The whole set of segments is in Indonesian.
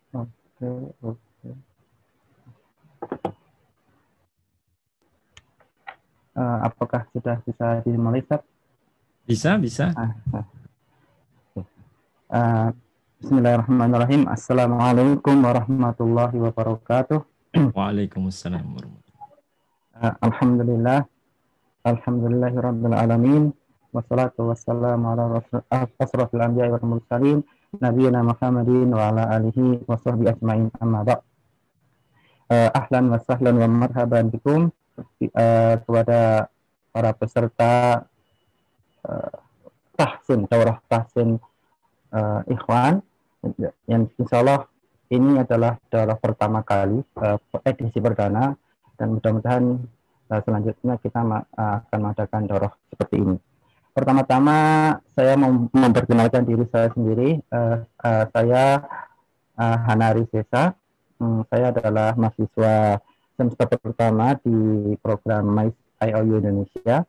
Oke, oke. Apakah sudah bisa dimulai, Ustaz? Bisa, bisa. Bismillahirrahmanirrahim. Assalamualaikum warahmatullahi wabarakatuh. Waalaikumsalam warahmatullahi Alhamdulillah, alhamdulillahirabbil alamin. Wassalatu wassalamu ala asrofil anbiya'i wal mursalin nabiyina Muhammadin wa ala alihi wa sahbihi ajmain, amma ba'd. Ahlan wa sahlan wa marhaban bikum kepada para peserta daurah tahsin ikhwan, yang insyaallah ini adalah daurah pertama kali, edisi perdana, dan mudah-mudahan selanjutnya kita akan mengadakan daurah seperti ini. Pertama-tama saya memperkenalkan diri saya sendiri. Saya Hanari Sesa. Saya adalah mahasiswa semester pertama di program MAIS IOU Indonesia.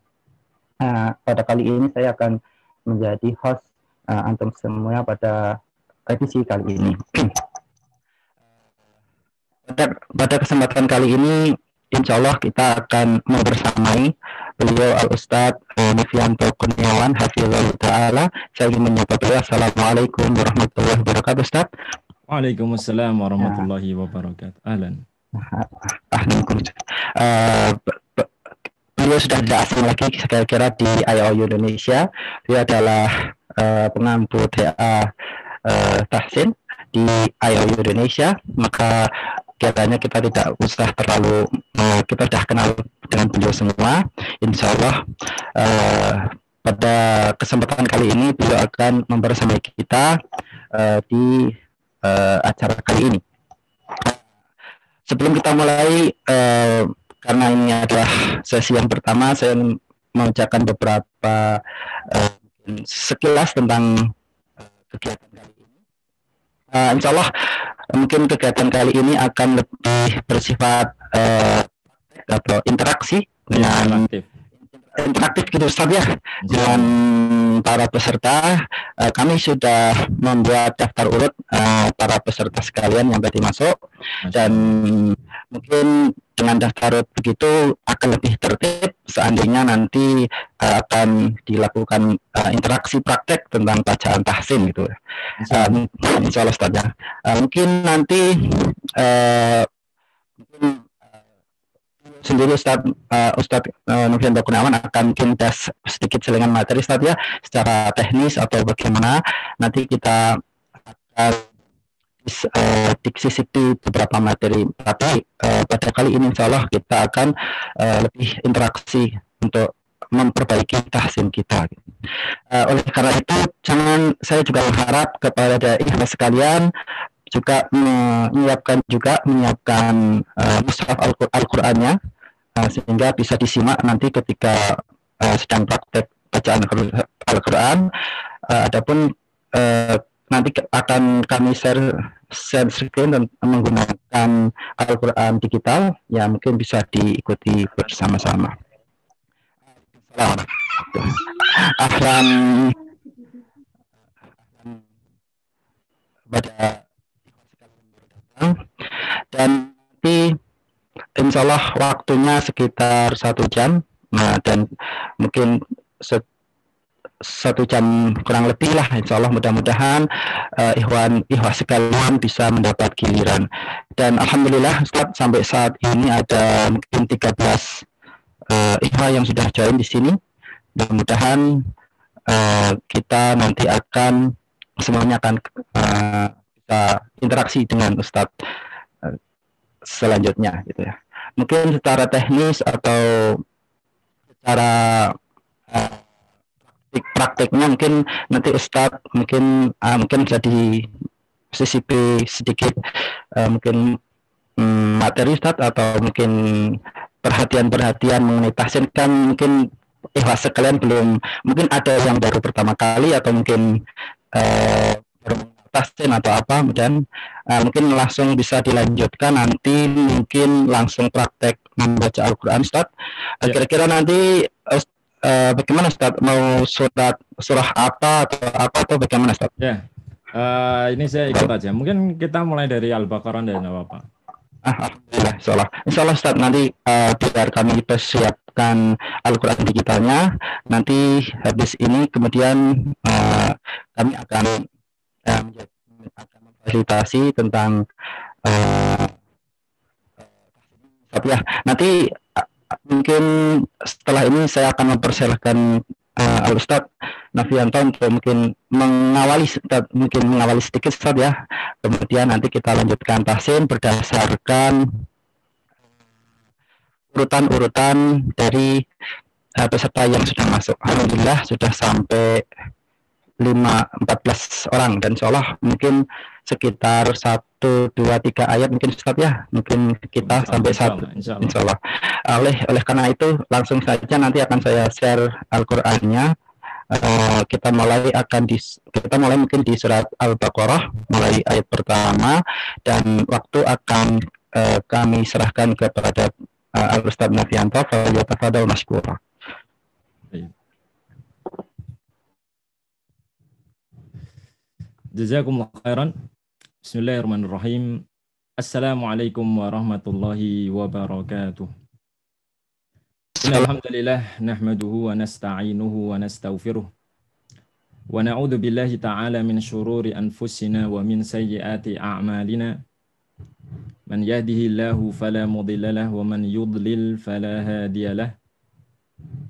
Pada kali ini saya akan menjadi host antum semua pada edisi kali ini. Pada kesempatan kali ini, insya Allah kita akan membersamai beliau Al-Ustadz Nufyanto Kurniawan Hafizahullah Ta'ala. Saya ingin menyapa beliau. Assalamualaikum warahmatullahi wabarakatuh, Ustadz. Waalaikumsalam warahmatullahi wabarakatuh. Ahlan. Beliau sudah tidak asing lagi kira-kira di IOU Indonesia. Beliau adalah pengampu TA tahsin di IOU Indonesia. Maka kelihatannya kita tidak usah terlalu kita sudah kenal dengan beliau semua. Insya Allah pada kesempatan kali ini beliau akan membersamai kita di acara kali ini. Sebelum kita mulai, karena ini adalah sesi yang pertama, saya mengucapkan beberapa sekilas tentang kegiatan kali ini. Insya Allah mungkin kegiatan kali ini akan lebih bersifat atau interaksi dengan interaktif gitu, Ustaz, ya, dengan para peserta. Kami sudah membuat daftar urut para peserta sekalian yang tadi masuk, dan mungkin dengan daftar urut begitu akan lebih tertib seandainya nanti akan dilakukan interaksi praktek tentang bacaan tahsin gitu. Insya Allah, Ustaz, ya. Mungkin nanti sendiri Ustadz Nufyanto Kurniawan akan mungkin sedikit selingan materi, Ustadz, ya, secara teknis atau bagaimana. Nanti kita akan disisipi beberapa materi, tapi pada kali ini insya Allah kita akan lebih interaksi untuk memperbaiki tahsin kita. Oleh karena itu, saya juga berharap kepada ikhwan sekalian juga menyiapkan mushaf Al-Qur'annya, sehingga bisa disimak nanti ketika sedang praktek bacaan Al-Qur'an. Adapun nanti akan kami share screen dan menggunakan Al-Qur'an digital, ya mungkin bisa diikuti bersama-sama. Ahlan pada, dan nanti insya Allah waktunya sekitar 1 jam, dan mungkin 1 jam kurang lebih lah, insya Allah. Mudah-mudahan ikhwan sekalian bisa mendapat giliran. Dan alhamdulillah, Ustaz, sampai saat ini ada mungkin 13 ikhwan yang sudah join di sini. Mudah-mudahan kita nanti akan semuanya akan bisa interaksi dengan Ustadz selanjutnya gitu, ya. Mungkin secara teknis atau secara praktiknya mungkin nanti Ustadz mungkin jadi sisipi sedikit mungkin materi, Ustadz, atau mungkin perhatian mengenai tahsin. Kan mungkin ikhlas sekalian belum, mungkin ada yang baru pertama kali atau mungkin tahsin atau apa, dan mungkin langsung bisa dilanjutkan nanti, mungkin langsung praktek membaca Al-Quran, Ustaz. Kira-kira nanti bagaimana, Ustaz? Mau surah apa atau bagaimana, Ustaz? Ya, Ini saya ikut aja. Mungkin kita mulai dari Al-Baqarah dan apa-apa. Alhamdulillah, insya Allah Ustaz, nanti biar kami persiapkan Al-Quran digitalnya. Nanti habis ini kemudian kami akan memfasilitasi tentang ya. Nanti mungkin setelah ini saya akan mempersilahkan Al-Ustaz Nafianto untuk mungkin mengawali sedikit Ustaz ya. Kemudian nanti kita lanjutkan tahsin berdasarkan urutan-urutan dari peserta yang sudah masuk. Alhamdulillah sudah sampai 14 orang dan insya Allah mungkin sekitar 1, 2, 3 ayat mungkin Ustaz ya, mungkin kita sampai 1 insya Allah. Oleh karena itu langsung saja nanti akan saya share Al-Qur'annya. Kita mulai mungkin di surat Al-Baqarah mulai ayat pertama, dan waktu akan kami serahkan kepada Al-Ustaz Nafianto. Falyatafadhal mashkura. Jazakumullah khairan. Bismillahirrahmanirrahim. Assalamualaikum warahmatullahi wabarakatuh. Alhamdulillah nahmaduhu wa nasta'inuhu wa nastaghfiruh. Wa na'udzu billahi ta'ala min syururi anfusina wa min sayyiati a'malina. Man yahdihillahu fala mudilla lahu wa man yudlil fala hadiya lahu.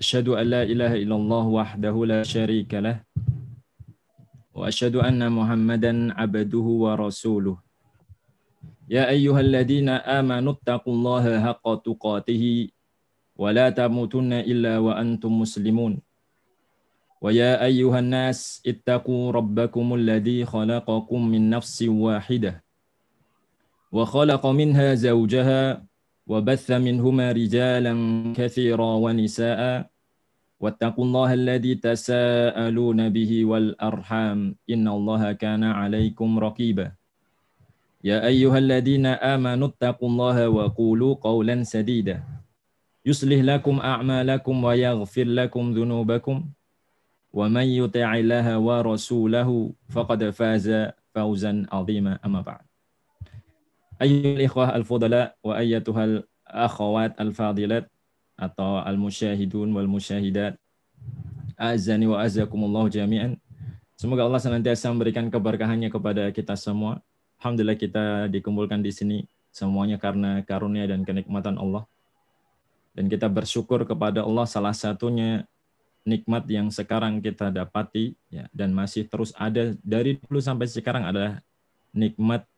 Asyhadu an la ilaha illallah wahdahu la syarika lahu. Wa asyhadu anna Muhammadan abduhu wa rasuluh. Ya ayyuhalladzina amanu taqullaha haqqa tuqatih wa la tamutunna illa wa antum muslimun. Wa ya ayyuhan nas ittaqu rabbakumul ladzi khalaqakum min nafsin wahidah wa khalaqa minha zawjaha wa batha minhuma rijalan katsiran wa nisaa'a. واتقوا الله الذي تساءلون به والأرحام إن الله كان عليكم رقيبا يا أيها الذين آمنوا اتقوا الله وقولوا قولا سديدا يصلح لكم أعمالكم ويغفر لكم ذنوبكم ومن يطع الله ورسوله فقد فاز فوزا عظيما أما بعد أيها الإخوة الفضلاء وأيتها الأخوات الفاضلات atau al-musyahidun wal musyahidat, azani wa azakumullah jami'an. Semoga Allah senantiasa memberikan keberkahannya kepada kita semua. Alhamdulillah kita dikumpulkan di sini semuanya karena karunia dan kenikmatan Allah. Dan kita bersyukur kepada Allah, salah satunya nikmat yang sekarang kita dapati ya, dan masih terus ada dari dulu sampai sekarang adalah nikmat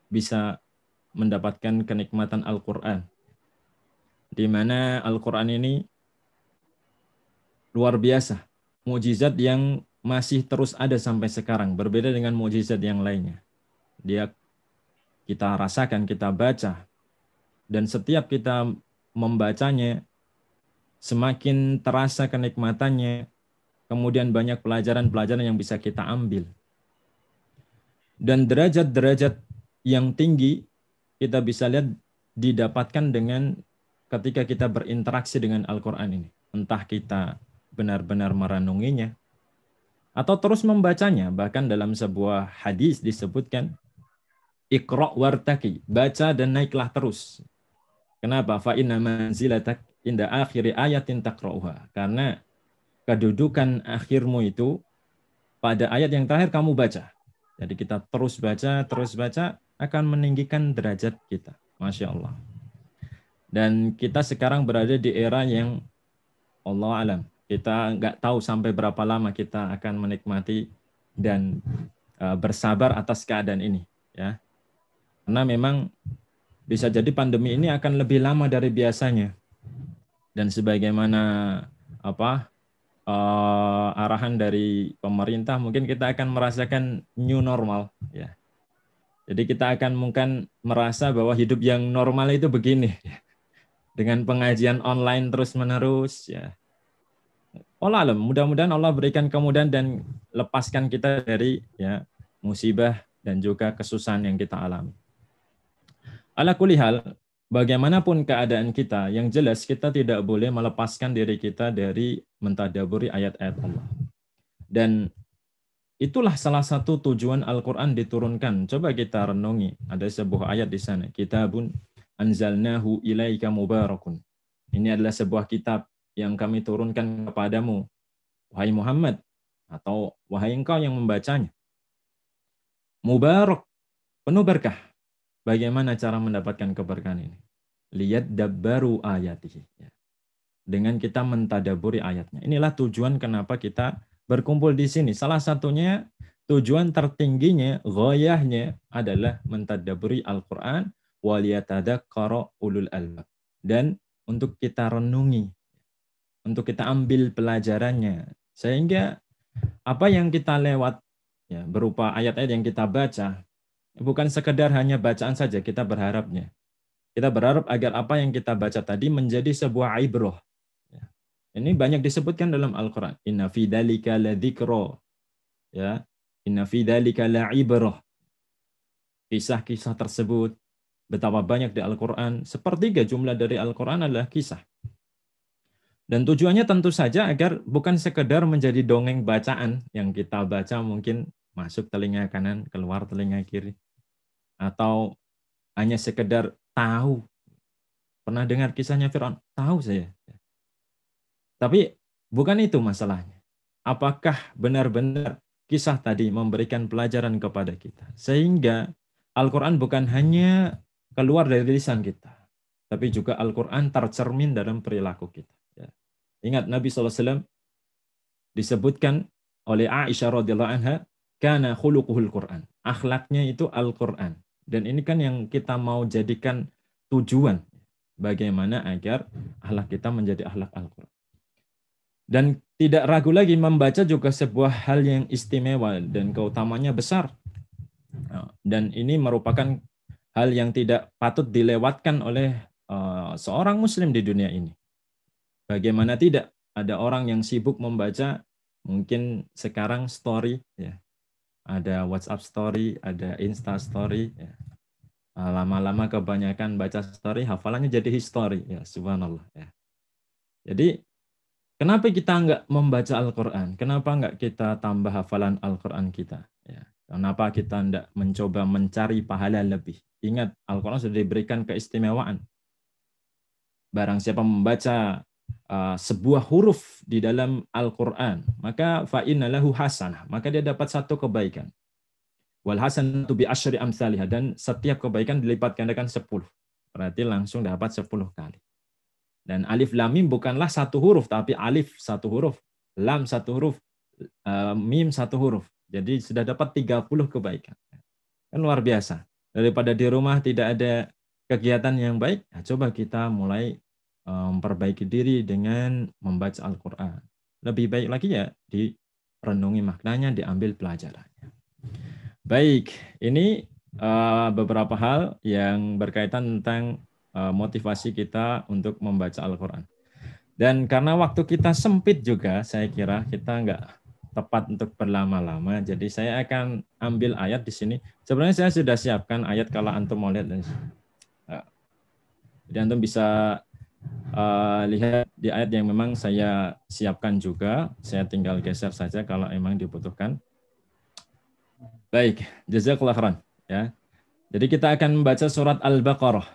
bisa mendapatkan kenikmatan Al-Qur'an. Di mana Al-Quran ini luar biasa, mukjizat yang masih terus ada sampai sekarang, berbeda dengan mukjizat yang lainnya. Kita rasakan, kita baca, dan setiap kita membacanya, semakin terasa kenikmatannya, kemudian banyak pelajaran-pelajaran yang bisa kita ambil. Dan derajat-derajat yang tinggi kita bisa lihat didapatkan dengan ketika kita berinteraksi dengan Al-Quran ini. Entah kita benar-benar merenunginya, atau terus membacanya. Bahkan dalam sebuah hadis disebutkan, Iqra' wartaqi, baca dan naiklah terus. Kenapa? Fa inna manzilatak inda akhiri ayatin taqra'uha. Karena kedudukan akhirmu itu pada ayat yang terakhir kamu baca. Jadi kita terus baca, akan meninggikan derajat kita. Masya Allah. Dan kita sekarang berada di era yang Allah alam. Kita nggak tahu sampai berapa lama kita akan menikmati dan bersabar atas keadaan ini. Ya. Karena memang bisa jadi pandemi ini akan lebih lama dari biasanya. Dan sebagaimana arahan dari pemerintah, mungkin kita akan merasakan new normal. Ya. Jadi kita akan mungkin merasa bahwa hidup yang normal itu begini. Dengan pengajian online terus-menerus, ya. Allah alam, mudah-mudahan Allah berikan kemudahan dan lepaskan kita dari ya musibah dan juga kesusahan yang kita alami. Ala kulli hal, bagaimanapun keadaan kita, yang jelas kita tidak boleh melepaskan diri kita dari mentadaburi ayat-ayat Allah. Dan itulah salah satu tujuan Al-Quran diturunkan. Coba kita renungi. Ada sebuah ayat di sana. Kitabun anzalnahu ilaika mubarakun. Ini adalah sebuah kitab yang kami turunkan kepadamu, wahai Muhammad, atau wahai engkau yang membacanya. Mubarak, penuh berkah. Bagaimana cara mendapatkan keberkahan ini? Lihat dabbaru ayatihi. Dengan kita mentadaburi ayatnya. Inilah tujuan kenapa kita berkumpul di sini. Salah satunya tujuan tertingginya, ghayahnya adalah mentadaburi Al-Quran waliyatadzakkara ulul albab. Dan untuk kita renungi, untuk kita ambil pelajarannya. Sehingga apa yang kita lewat, ya, berupa ayat-ayat yang kita baca, bukan sekedar hanya bacaan saja, kita berharapnya. Kita berharap agar apa yang kita baca tadi menjadi sebuah ibrah. Ini banyak disebutkan dalam Al-Quran. Inna fi dzalika ladzikra. Ya. Inna fi dzalika la'ibrah. Kisah-kisah tersebut betapa banyak di Al-Quran. Sepertiga jumlah dari Al-Quran adalah kisah. Dan tujuannya tentu saja agar bukan sekedar menjadi dongeng bacaan yang kita baca mungkin masuk telinga kanan, keluar telinga kiri. Atau hanya sekedar tahu. Pernah dengar kisahnya Fir'aun? Tahu saya. Tapi bukan itu masalahnya. Apakah benar-benar kisah tadi memberikan pelajaran kepada kita? Sehingga Al-Quran bukan hanya keluar dari lisan kita, tapi juga Al-Quran tercermin dalam perilaku kita. Ya. Ingat Nabi SAW disebutkan oleh Aisyah radhiyallahu anha, kana khuluquhul Quran. Akhlaknya itu Al-Quran. Dan ini kan yang kita mau jadikan tujuan. Bagaimana agar akhlak kita menjadi akhlak Al-Quran. Dan tidak ragu lagi membaca juga sebuah hal yang istimewa dan keutamanya besar. Dan ini merupakan hal yang tidak patut dilewatkan oleh seorang muslim di dunia ini. Bagaimana tidak? Ada orang yang sibuk membaca, mungkin sekarang story, ya. Ada WhatsApp story, ada Insta story. Ya. Lama-lama kebanyakan baca story, hafalannya jadi history. Ya, subhanallah. Ya. Jadi, kenapa kita nggak membaca Al-Quran? Kenapa nggak kita tambah hafalan Al-Quran kita? Ya. Kenapa kita nggak mencoba mencari pahala lebih? Ingat, Al-Quran sudah diberikan keistimewaan. Barang siapa membaca sebuah huruf di dalam Al-Quran, maka fa'inna lahu hasanah. Maka dia dapat satu kebaikan. Wal hasanatu bi asyri amsalihha. Dan setiap kebaikan dilipat gandakan 10. Berarti langsung dapat 10 kali. Dan alif lam mim bukanlah satu huruf, tapi alif satu huruf, lam satu huruf, mim satu huruf. Jadi sudah dapat 30 kebaikan. Kan luar biasa. Daripada di rumah tidak ada kegiatan yang baik, nah coba kita mulai memperbaiki diri dengan membaca Al-Quran. Lebih baik lagi ya direnungi maknanya, diambil pelajarannya. Baik, ini beberapa hal yang berkaitan tentang motivasi kita untuk membaca Al-Quran. Dan karena waktu kita sempit juga, saya kira kita nggak tepat untuk berlama-lama. Jadi saya akan ambil ayat di sini. Sebenarnya saya sudah siapkan ayat kalau antum mau lihat. Jadi antum bisa lihat di ayat yang memang saya siapkan juga. Saya tinggal geser saja kalau memang dibutuhkan. Baik, jazakallah khairan. Ya. Jadi kita akan membaca surat Al-Baqarah.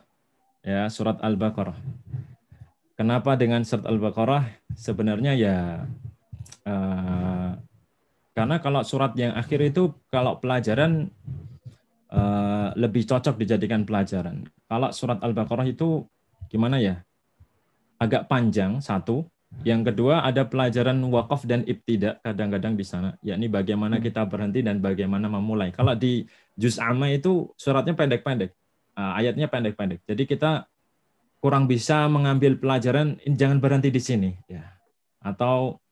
Ya, surat Al-Baqarah. Kenapa dengan surat Al-Baqarah? Sebenarnya ya karena kalau surat yang akhir itu kalau pelajaran lebih cocok dijadikan pelajaran. Kalau surat Al-Baqarah itu gimana ya? Agak panjang satu. Yang kedua ada pelajaran waqaf dan ibtida kadang-kadang di sana, yakni bagaimana kita berhenti dan bagaimana memulai. Kalau di juz amma itu suratnya pendek-pendek. Ayatnya pendek-pendek. Jadi kita kurang bisa mengambil pelajaran, jangan berhenti di sini. Ya. Atau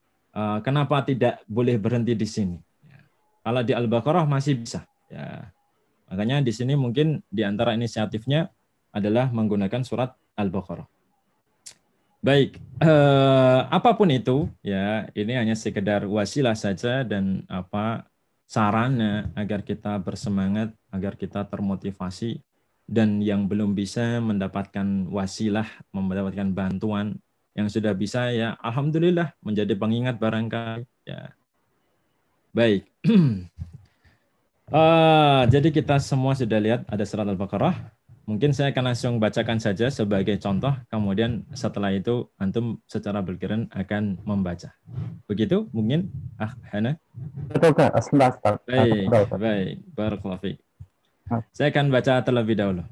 kenapa tidak boleh berhenti di sini. Ya. Kalau di Al-Baqarah masih bisa. Ya. Makanya di sini mungkin di antara inisiatifnya adalah menggunakan surat Al-Baqarah. Baik, apapun itu, ya ini hanya sekedar wasilah saja dan sarana agar kita bersemangat, agar kita termotivasi. Dan yang belum bisa mendapatkan wasilah, mendapatkan bantuan, yang sudah bisa ya alhamdulillah menjadi pengingat barangkali. Ya. Baik. Jadi kita semua sudah lihat ada surat Al-Baqarah. Mungkin saya akan langsung bacakan saja sebagai contoh, kemudian setelah itu antum secara bergiliran akan membaca. Begitu mungkin, Hana? Betul, Kak. Sebentar, Ustaz. Baik, baik. Barakallahu fiik. Saya akan baca terlebih dahulu.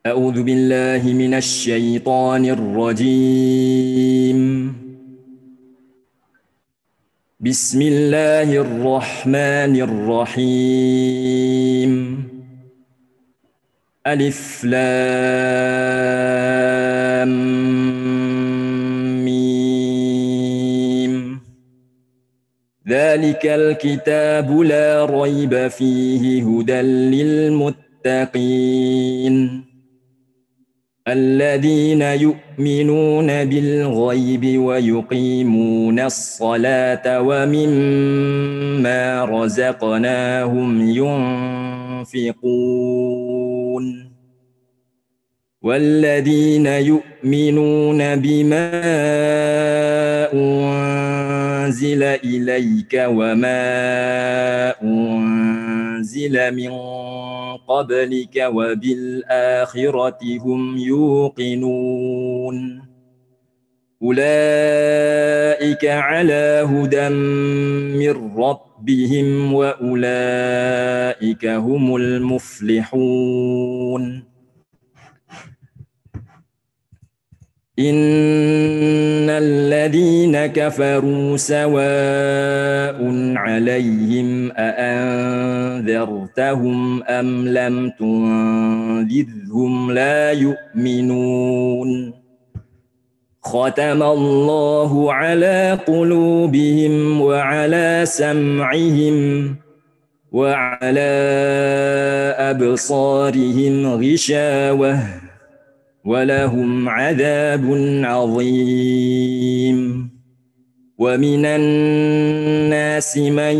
A'udzu billahi minasy syaithanir rajim. Bismillahirrahmanirrahim. Alif Lam Mim. Dzalikal kitabu la raiba fihi hudan lil muttaqin. الذين يؤمنون بالغيب ويقيمون الصلاة ومما رزقناهم ينفقون والذين يؤمنون بما أنزل إليك وما أنزل من قبلك وبالآخرة هم يوقنون أولئك على هدى من ربهم وأولئك هم المفلحون إن الذين كفروا سواء عليهم أأنذرتهم أم لم تنذرهم لا يؤمنون ختم الله على قلوبهم وعلى سمعهم وعلى أبصارهم غشاوة ولهم عذاب عظيم ومن الناس من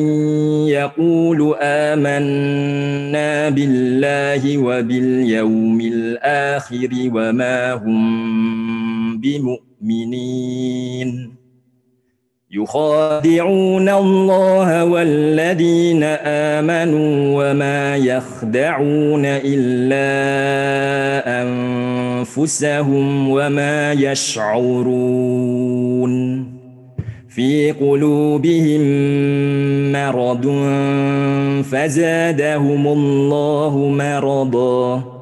يقول آمنا بالله وباليوم الآخر وما هم بمؤمنين يخادعون الله والذين آمنوا وما يخدعون إلا أنفسهم وما يشعرون في قلوبهم مرض فزادهم الله مرضا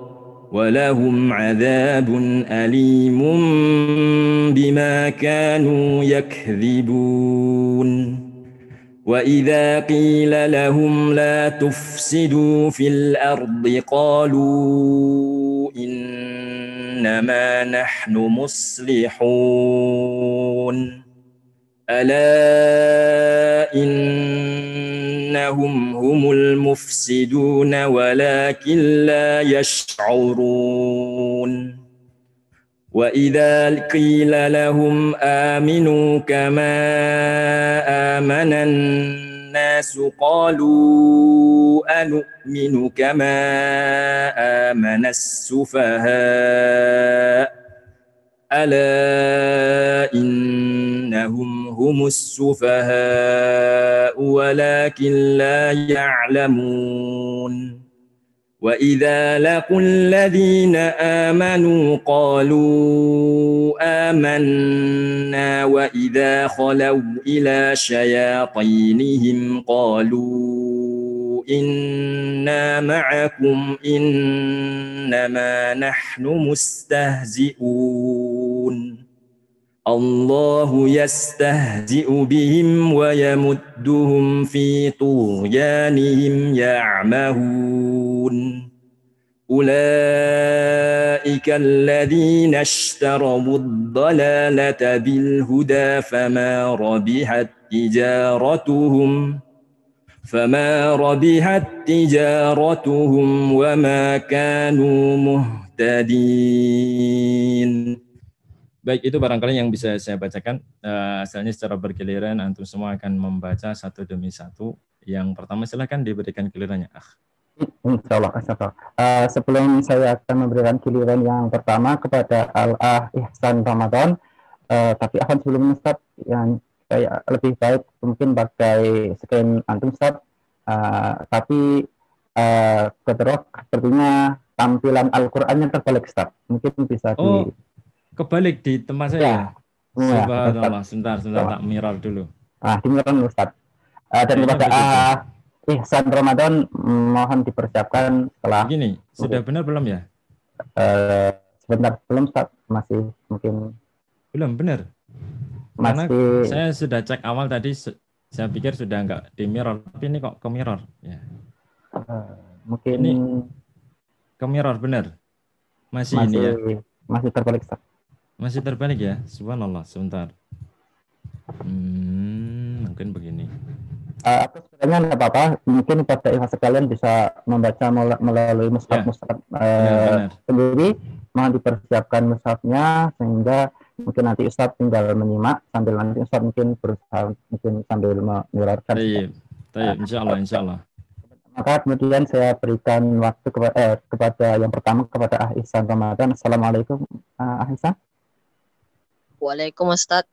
ولهم عذاب أليم بما كانوا يكذبون وإذا قيل لهم لا تفسدوا في الأرض قالوا إنما نحن مصلحون ألا إنهم هم المفسدون ولكن لا يشعرون وإذا قيل لهم آمنوا كما آمن الناس قالوا أنؤمن كما آمن السفهاء ألا إنهم هم السفهاء ولكن لا يعلمون وإذا لقوا الذين آمنوا قالوا آمنا وإذا خلوا إلى شياطينهم قالوا إنا معكم إنما نحن مستهزئون الله يستهزئ بهم ويمدهم في طغيانهم يعمهون أولئك الذين اشتروا الضلالة بالهدى فما ربحت تجارتهم وما كانوا مهتدين. Baik, itu barangkali yang bisa saya bacakan. Asalnya secara bergiliran, antum semua akan membaca satu demi satu. Yang pertama silahkan diberikan gilirannya. Insya Allah, insya Allah. Sebelum saya akan memberikan giliran yang pertama kepada Al-Ah Ihsan Ramadan, tapi akan sebelum Ustaz yang kayak lebih baik mungkin pakai scan antum Ustaz. Tapi Kodrok sepertinya tampilan Al-Qur'annya terbalik Ustaz. Mungkin bisa di Oh, kebalik di tempat saya ya. ya, ya Ustaz. Subhanallah, sebentar tak mirror dulu. Demikian Ustaz. Dan Kayaknya kepada begitu. Ihsan Ramadan mohon dipersiapkan setelah Begini, sudah mungkin benar belum ya? sebentar belum Ustaz, masih mungkin Belum benar. Karena masih saya sudah cek awal tadi, saya pikir sudah enggak di mirror, tapi ini kok ke mirror. Ya. mungkin Ini ke mirror benar. Masih ini masih ya. masih terbalik Ustaz. Masih terbalik ya. Subhanallah, sebentar. Mungkin begini. Atau sebenarnya tidak apa-apa, mungkin pada ikhlas sekalian bisa membaca melalui mushaf-mushaf Benar. sendiri, mohon dipersiapkan mushafnya sehingga mungkin nanti Ustadz tinggal menyimak sambil nanti Ustadz mungkin berusaha mungkin sambil menyelarkan. Tayyib, insya Allah. Maka kemudian saya berikan waktu kepada yang pertama kepada Ah Ihsan Ramadan. Assalamualaikum Ah Ihsan. Waalaikumsalam.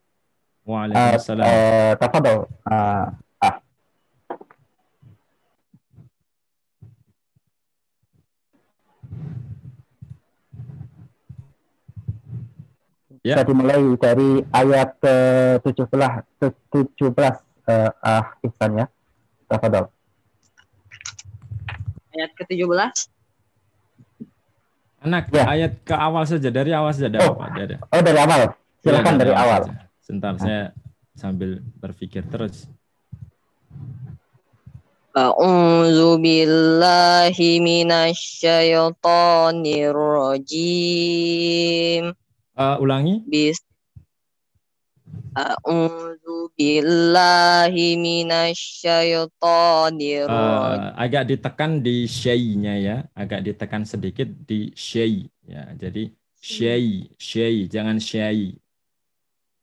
Waalaikumsalam. Tafadhol. Ya. Kita dimulai dari ayat ke-17 Ihsan ya. Tafadhol. Ayat ke-17. Anak, ya. Ayat ke awal saja, dari awal saja ada apa? Oh, dari awal. Silakan dari awal. Sebentar, saya sambil berpikir terus. A'udzu billahi minasyaitonir rajim. Ulangi. A'udzu billahi minasyaitonir rajim. Agak ditekan di syai-nya ya, agak ditekan sedikit di syai ya. Jadi syai, jangan syai.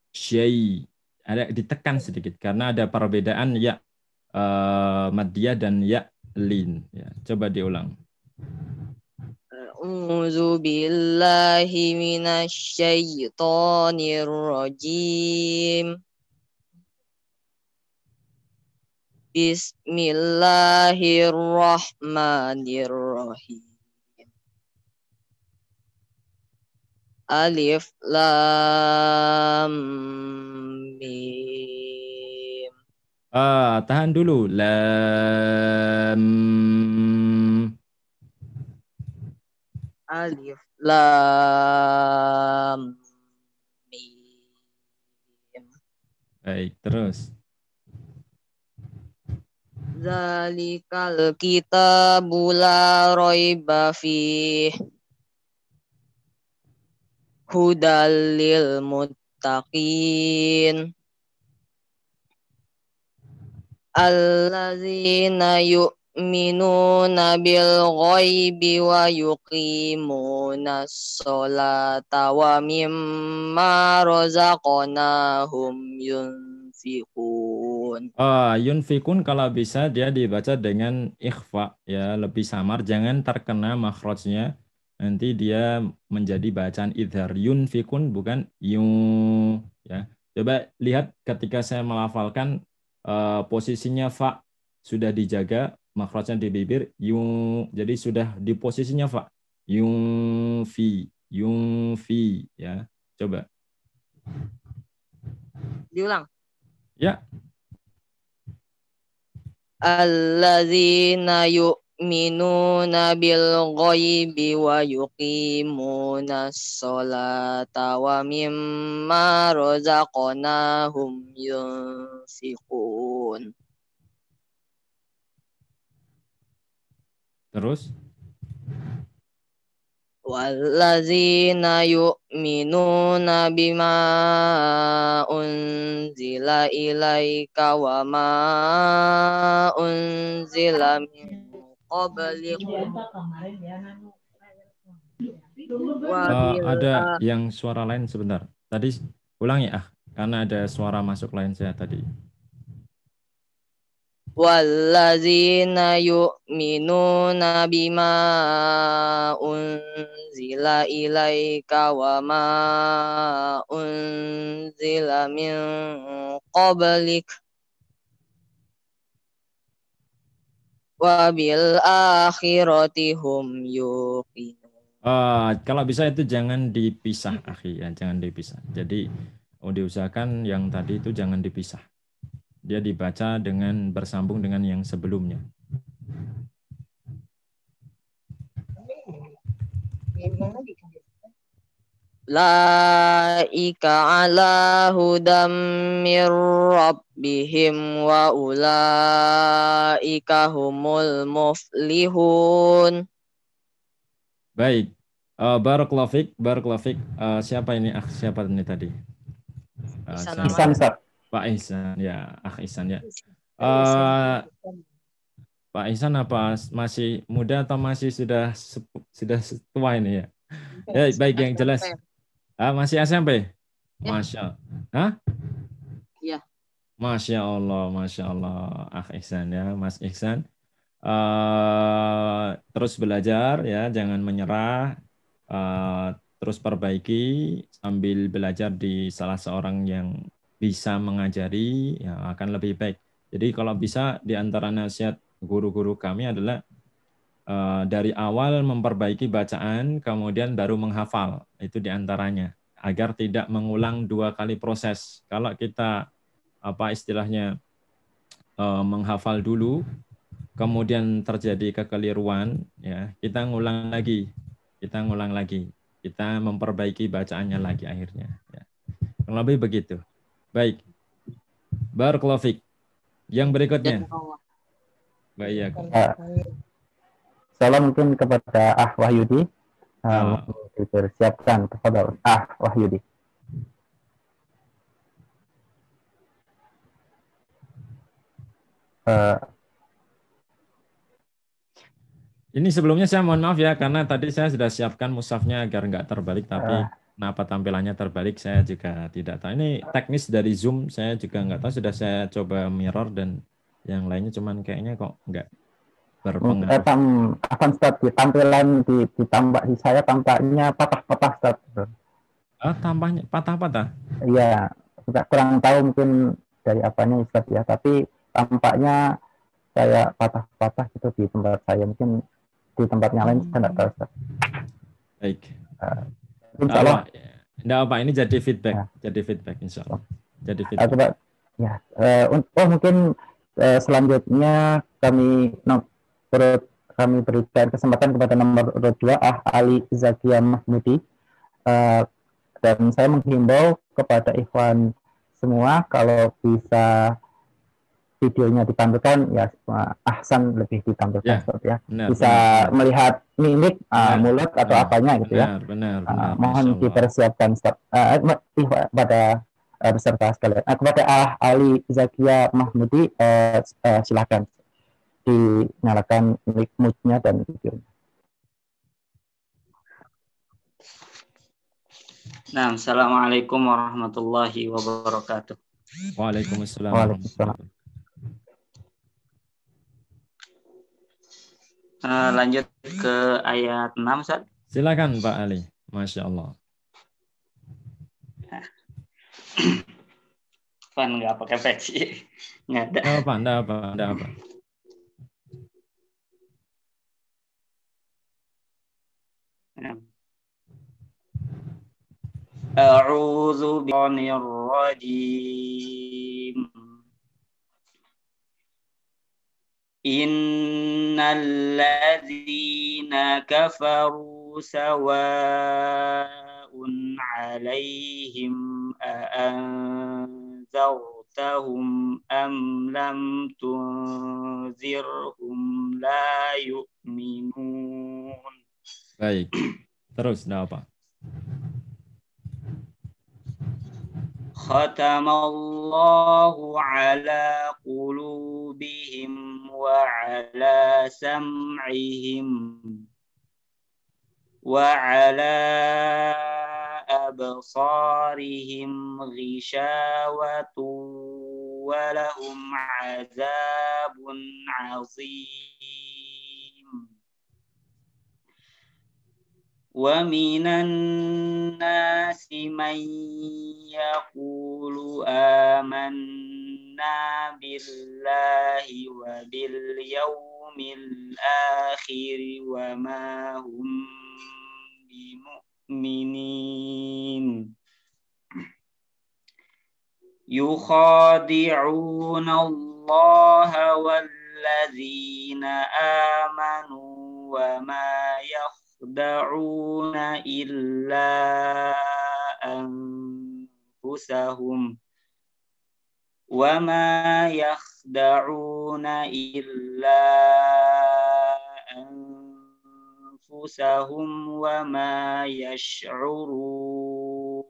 Syai ada ditekan sedikit karena ada perbedaan ya maddiyah dan ya lin ya. Coba diulang. A'udzu billahi minasyaitonir rajim. Bismillahirrahmanirrahim. Alif lam mim. Tahan dulu. Lam. Alif lam mim. Baik, terus. Zalikal kitabu la raiba fih. Hudal lil muttaqin. Allazina yu'minuna bil ghaibi wa yuqimuna sholata wa mimma razaqnahum yunfiqun. Yunfikun kalau bisa dia dibaca dengan ikhfa ya, lebih samar, jangan terkena makhrajnya. Nanti dia menjadi bacaan idhar. Yunfikun bukan yun ya. Coba lihat ketika saya melafalkan posisinya fa sudah dijaga, makhrajnya di bibir yun, jadi sudah di posisinya fa. Yunfi ya. Coba. Diulang. Ya. Allazina yu'minuna bil ghaibi wa yuqimuna sholata wa mimma razaqnahum yunfiqun. Terus? Wallazina yu'minuna bima unzila ilaika wa ma unzila min qablikum. Ada yang suara lain sebentar. Tadi ulangi karena ada suara masuk lain saya tadi. wallazina yu'minuna bima unzila ilaika wa ma unzila min qablik wa bil akhirati hum yuqinun. Kalau bisa itu jangan dipisah, akhi ya, jangan dipisah. Jadi diusahakan yang tadi itu jangan dipisah. Dia dibaca dengan bersambung dengan yang sebelumnya. Laika ala hudam mir rabbihim wa ulaika humul muflihun. Baik. Barakallahu fik. Siapa ini? Siapa ini tadi? Ihsan, Ustaz. Pak Ihsan, ya, Ihsan ya. Pak Ihsan apa masih muda atau masih sudah tua ini ya? Ya, baik yang jelas. Masih SMP? Masya. Hah? Iya. Masya Allah, Ihsan ya, Mas Ihsan. Terus belajar ya, jangan menyerah. Terus perbaiki sambil belajar di salah seorang yang bisa mengajari, ya akan lebih baik. Jadi kalau bisa di antara nasihat guru-guru kami adalah dari awal memperbaiki bacaan, kemudian baru menghafal. Itu di antaranya, agar tidak mengulang 2 kali proses. Kalau kita istilahnya menghafal dulu, kemudian terjadi kekeliruan, ya kita ngulang lagi, kita memperbaiki bacaannya lagi akhirnya. Ya. Kurang lebih begitu. Baik. Barakallahu fik. Yang berikutnya. Baik. Salam mungkin kepada Wahyudi. Dipersiapkan kepada Wahyudi. Ini sebelumnya saya mohon maaf ya, karena tadi saya sudah siapkan mushafnya agar nggak terbalik, tapi kenapa tampilannya terbalik saya juga tidak tahu. Ini teknis dari Zoom, saya juga nggak tahu. Sudah saya coba mirror dan yang lainnya, cuman kayaknya kok nggak berpengaruh. Akan start di tampilan ditambah di saya tampaknya patah-patah start. Tampaknya patah-patah. Iya, kurang tahu mungkin dari apanya Ustaz ya, tapi tampaknya saya patah-patah gitu di tempat saya, mungkin di tempatnya lain saya nggak tahu Ustaz. Baik. Insyaallah. Enggak apa, ini jadi feedback, insyaallah. Jadi feedback. Mungkin selanjutnya kami berikan kesempatan kepada nomor 2 Ali Zakia Mahmudi, dan saya menghimbau kepada ikhwan semua kalau bisa videonya ditampilkan ya ahsan lebih ditampilkan ya. Bisa melihat mimik mulut atau apanya gitu ya. Benar. Mohon dipersiapkan pada peserta sekalian. Kepada Ali Zakia Mahmudi, silakan dinyalakan mic-nya dan videonya. Nah, assalamualaikum warahmatullahi wabarakatuh. Waalaikumsalam. Lanjut ke ayat 6, Ustaz. Silakan Pak Ali. Masya Allah. Kan nggak pakai peci. Nggak ada. Nggak apa. A'udzu billahi rajim. Innal ladzina kafaru sawa'un 'alaihim a'anzartahum am lam tunzirhum la yu'minun. Baik. Terus apa? Khatamallahu ala qulubihim wa ala sam'ihim wa ala absarihim ghishawatu ولهم عذاب عظيم ومن الناس من يقول آمنا بالله وباليوم الآخر وما هم بمؤمنين يخادعون الله والذين آمنوا وما يخدعون إلا أنفسهم وما يخدعون إلا أنفسهم وما يشعرون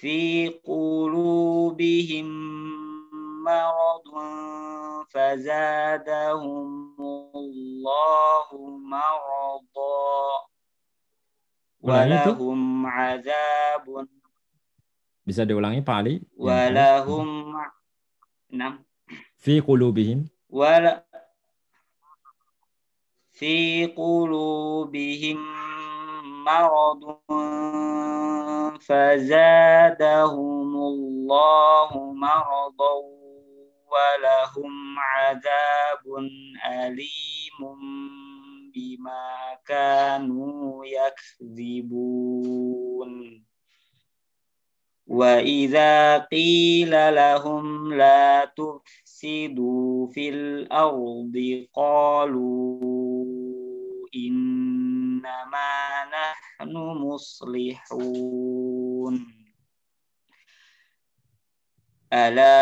في قلوبهم مرض فزادهم الله مرضا ولهم عذاب. Bisa diulangi Pak Ali? Walahum fi qulubihim fi qulubihim maradun fazadahumullahu maradan walahum adzabun alimun bima kanu yakdzibun. Wa idza qila lahum la tufsidu fil ardi qalu innama nahnu muslihun ala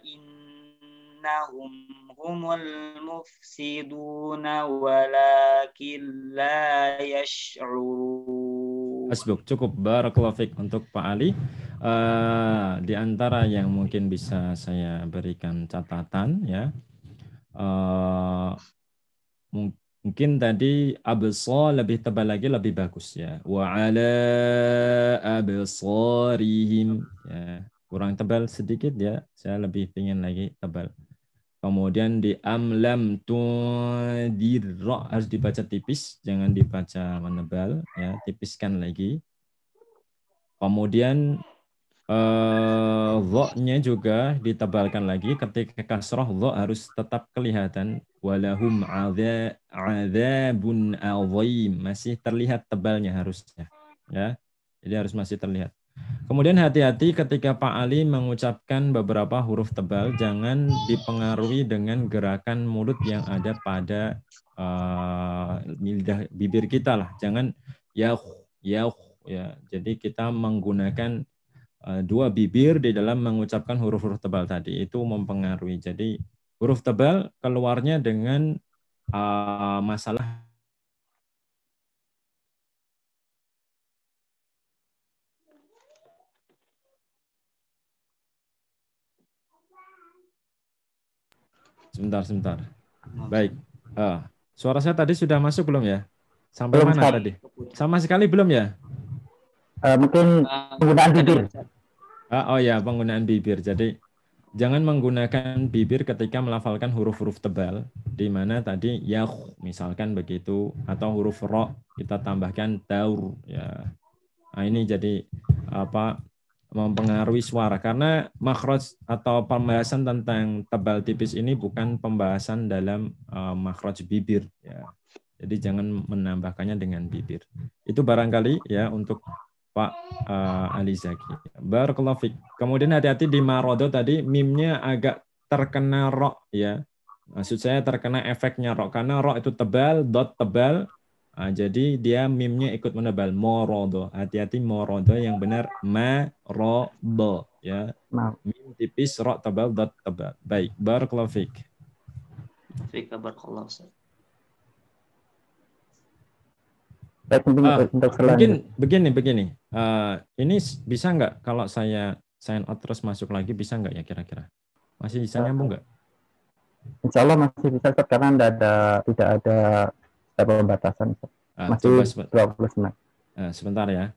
innahum humul mufsiduna walakin la yash'urun. Hasbuk, cukup. Barakallahu fiik untuk Pak Ali. Di antara yang mungkin bisa saya berikan catatan ya, mungkin tadi absar lebih tebal lagi lebih bagus ya. Wa ala absarihim ya, kurang tebal sedikit ya. Saya lebih ingin lagi tebal. Kemudian di amlam tudirra harus dibaca tipis, jangan dibaca menebal ya, tipiskan lagi. Kemudian dha-nya juga ditebalkan lagi, ketika kasrah dha harus tetap kelihatan walahum adzabun azim, masih terlihat tebalnya harusnya ya. Jadi harus masih terlihat. Kemudian hati-hati ketika Pak Ali mengucapkan beberapa huruf tebal, jangan dipengaruhi dengan gerakan mulut yang ada pada lidah bibir kita lah. Jangan ya. Jadi kita menggunakan dua bibir di dalam mengucapkan huruf-huruf tebal tadi, itu mempengaruhi. Jadi huruf tebal keluarnya dengan masalah Sebentar. Baik. Suara saya tadi sudah masuk belum ya? Sampai belum, mana tadi? Sama sekali belum ya? Mungkin penggunaan bibir. Oh ya, penggunaan bibir. Jadi jangan menggunakan bibir ketika melafalkan huruf-huruf tebal, di mana tadi ya misalkan begitu, atau huruf ro kita tambahkan taur ya. Nah, ini jadi mempengaruhi suara, karena makhraj atau pembahasan tentang tebal tipis ini bukan pembahasan dalam makhraj bibir ya. Jadi jangan menambahkannya dengan bibir. Itu barangkali ya untuk Pak Ali Zaki. Barakallahu fiik. Kemudian hati-hati di marodo tadi mimnya agak terkena ro ya. Maksud saya terkena efeknya ro, karena ro itu tebal, dot tebal. Jadi dia mimnya ikut menebal, morodo. Hati-hati morodo, yang benar marodo ya. Mim tipis, ro tebal, dot tebal. Baik, barakallahu fiik. Fiik barakallahu fiik. Mungkin begini. Ini bisa nggak kalau saya sign out terus masuk lagi, bisa nggak ya kira-kira? Masih bisa nyambung nggak? Insya Allah masih bisa, karena tidak ada pembatasan. Masih 20 menit. Sebentar ya.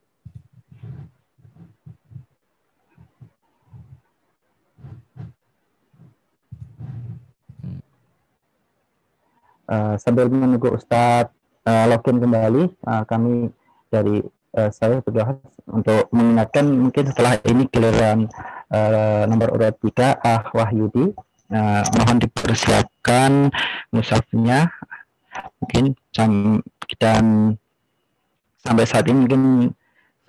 Sambil menunggu Ustadz login kembali, kami dari saya berdoa untuk mengingatkan mungkin setelah ini giliran nomor urut 3 Wahyudi. Mohon dipersiapkan mushafnya mungkin dan sampai saat ini mungkin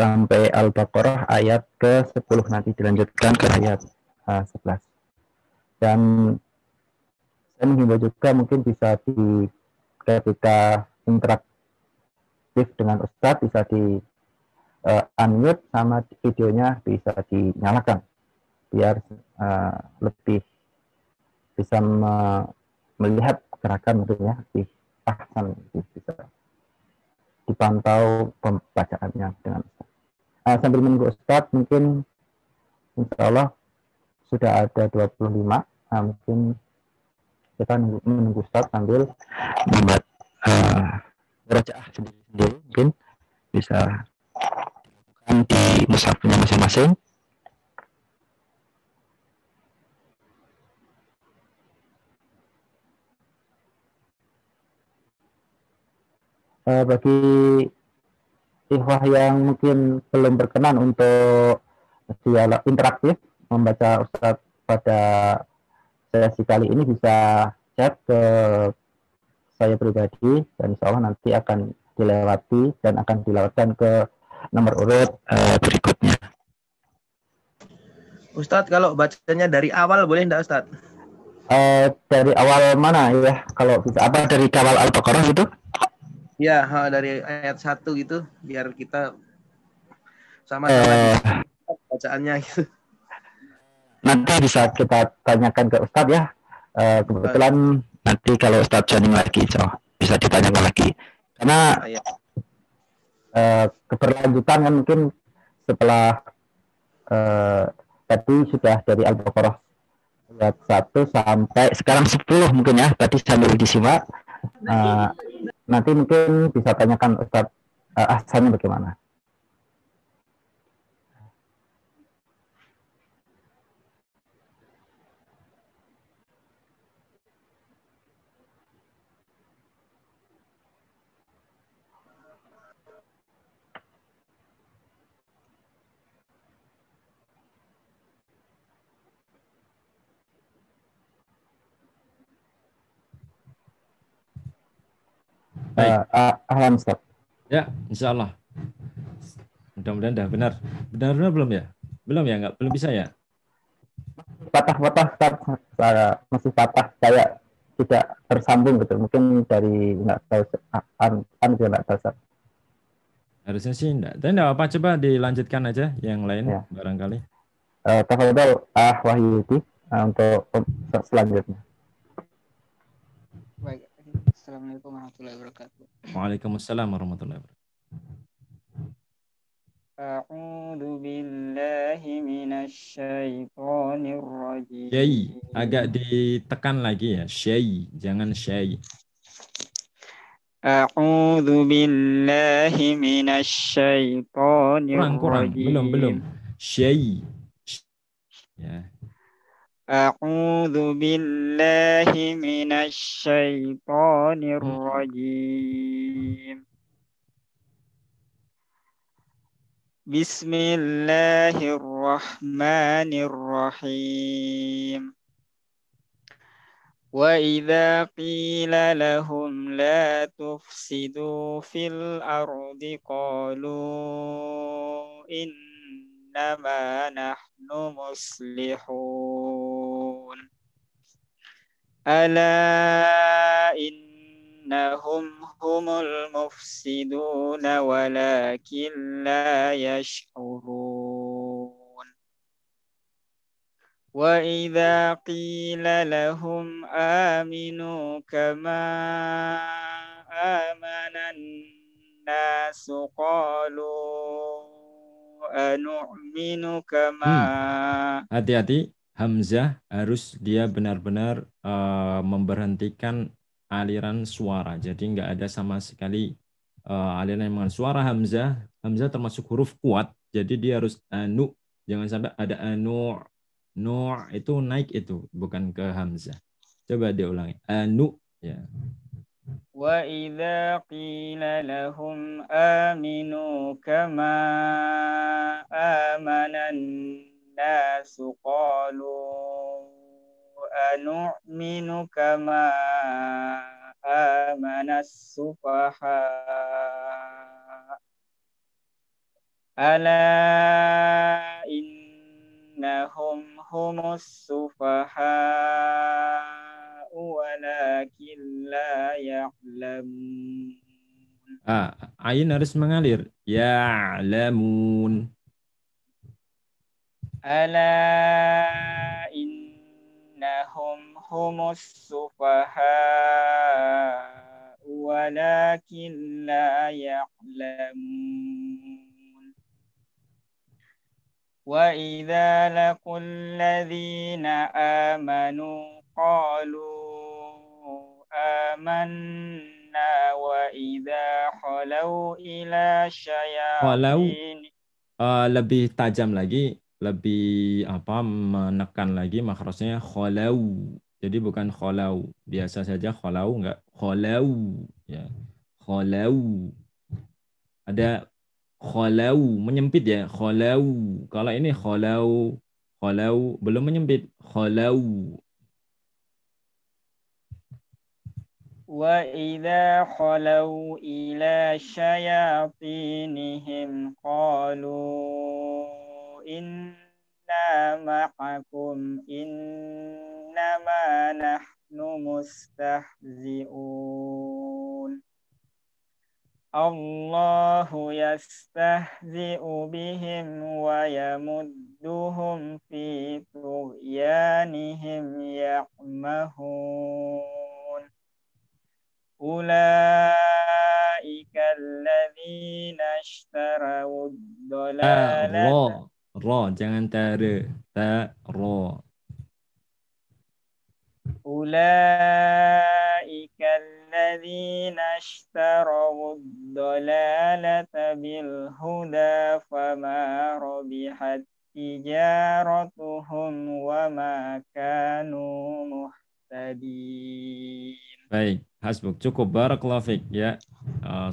sampai Al-Baqarah ayat ke-10, nanti dilanjutkan ke ayat 11. Dan saya menghimbau juga mungkin bisa ketika interaktif dengan Ustadz bisa di unmute sama videonya bisa dinyalakan biar lebih bisa melihat gerakan tentunya lebih ahsan, bisa dipantau pembacaannya dengan Ustadz. Sambil menunggu Ustadz, mungkin insya Allah sudah ada 25. Mungkin kita menunggu Ustadz sambil membuat berajaah sendiri-sendiri, mungkin bisa dilakukan di mushafnya masing-masing. Bagi ikhwah yang mungkin belum berkenan untuk dialog interaktif membaca Ustadz pada sesi kali ini, bisa chat ke saya pribadi dan insya Allah nanti akan dilewati dan akan dilewatkan ke nomor urut berikutnya. Ustadz, kalau bacanya dari awal boleh enggak Ustadz? Dari awal mana ya? Kalau bisa apa dari awal Al-Baqarah gitu? Ya, dari ayat 1 gitu, biar kita sama-sama bacaannya gitu. Nanti bisa kita tanyakan ke Ustadz ya. Kebetulan nanti kalau Ustadz joining lagi, bisa ditanyakan lagi. Karena keberlanjutan kan mungkin setelah tadi sudah dari Al-Baqarah ayat 1 sampai sekarang 10 mungkin ya. Tadi sambil disimak. Nanti mungkin bisa tanyakan Ustadz ahsannya bagaimana. Ahlan Ustaz. Ya, insya Allah. Mudah-mudahan dah benar. Benar-benar belum ya? Belum ya? Belum bisa ya? Patah-patah, masih patah, kayak tidak tersambung gitu. Mungkin dari nggak tahu, juga nggak tahu. Harusnya sih enggak. Tapi enggak apa, coba dilanjutkan aja yang lain ya. Barangkali. Tafadhol Wahyudi untuk selanjutnya. Baik. Assalamualaikum warahmatullahi wabarakatuh. Waalaikumsalam warahmatullahi wabarakatuh. A'udzu billahi minasyaitonir rajim. Syai, agak ditekan lagi ya. Syai, jangan syai. A'udzu billahi minasyaitonir rajim. Belum. Syai. Ya. A'udzu billahi minasyaitonir rajim. Bismillahirrahmanirrahim. Wa idza qila lahum la tufsidu fil ardi qalu innama nahnu muslihun. Ala innahum humul mufsiduna walakin la yash'urun. Wa idza qila lahum aminu kama amanan nasu qalu anu'minu kama. Hati-hati, Hamzah harus dia benar-benar memberhentikan aliran suara. Jadi nggak ada sama sekali aliran yang mengandung suara Hamzah. Hamzah termasuk huruf kuat, jadi dia harus anu. Jangan sampai ada anu. Itu naik, itu bukan ke Hamzah. Coba diulangi. Anu, ya. وإذا قيل لهم آمنوا كما آمن الناس قالوا أنؤمن كما آمن السفهاء ألا إنهم هم السفهاء ولكن لا يعلمون. Ain harus mengalir. Ya'lamun. ألا إنهم هم السفهاء ولكن لا يعلمون. وإذا لقوا الذين آمنوا قالوا آمنا وإذا خلوا إلى Walau شياطين lebih tajam lagi, lebih menekan lagi makhrajnya kholau. Jadi bukan kholau, biasa saja kholau, enggak kholau ya. Kholau. Ada kholau menyempit ya, kholau. Kalau ini kholau belum menyempit, kholau. وإذا خلوا إلى شياطينهم قالوا إنا معكم إنما نحن مستهزئون الله يستهزئ بهم ويمدهم في طغيانهم يعمهون أولئك الذين اشتروا الضلالة Jangan tare, ro. أولئك الذين اشتروا الضلالة بالهدى فما ربحت تجارتهم وما كانوا مهتدين. Baik, hasbuk, cukup, barakallahu fiik ya.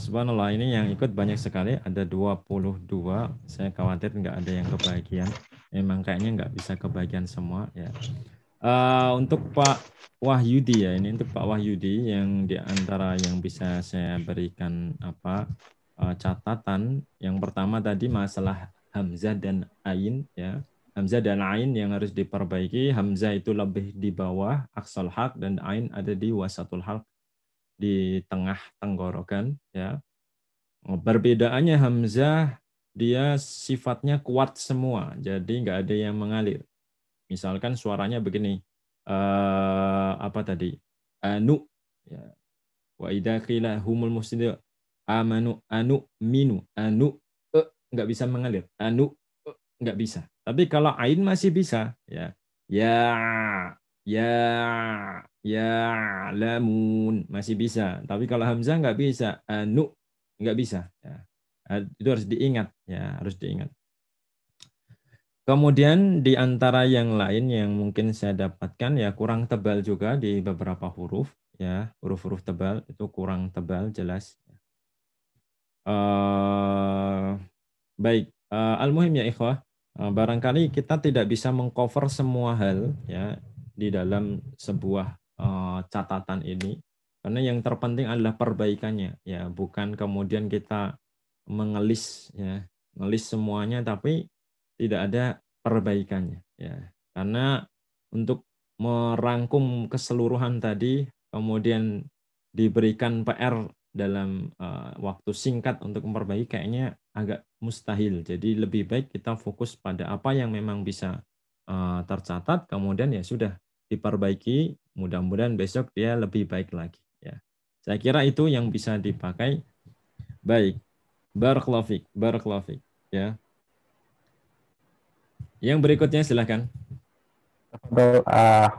Subhanallah, ini yang ikut banyak sekali, ada 22. Saya khawatir nggak ada yang kebagian. Memang kayaknya nggak bisa kebagian semua ya. Untuk Pak Wahyudi ya, ini untuk Pak Wahyudi yang di antara yang bisa saya berikan catatan. Yang pertama tadi masalah hamzah dan ain ya. Hamzah dan ain yang harus diperbaiki. Hamzah itu lebih di bawah aqsal halq dan ain ada di wasatul halq, di tengah tenggorokan ya. Perbedaannya hamzah dia sifatnya kuat semua, jadi nggak ada yang mengalir. Misalkan suaranya begini, apa tadi? Anu ya. Wa idza qila humul mufsidun amanu anu minu anu nggak bisa mengalir. Anu nggak bisa. Tapi kalau ain masih bisa ya. Ya lamun masih bisa. Tapi kalau hamzah nggak bisa. Anu nggak bisa ya. Itu harus diingat ya, harus diingat. Kemudian di antara yang lain yang mungkin saya dapatkan ya kurang tebal juga di beberapa huruf ya, huruf-huruf tebal itu kurang tebal jelas. Baik, al-muhim ya ikhwah, barangkali kita tidak bisa mengcover semua hal ya di dalam sebuah catatan ini, karena yang terpenting adalah perbaikannya ya, bukan kemudian kita mengelis ya, ngelis semuanya tapi tidak ada perbaikannya ya. Karena untuk merangkum keseluruhan tadi kemudian diberikan PR dalam waktu singkat untuk memperbaiki kayaknya agak mustahil. Jadi lebih baik kita fokus pada apa yang memang bisa tercatat, kemudian ya sudah diperbaiki, mudah-mudahan besok dia lebih baik lagi ya. Saya kira itu yang bisa dipakai. Baik. Barakallahu fiik ya. Yang berikutnya silakan.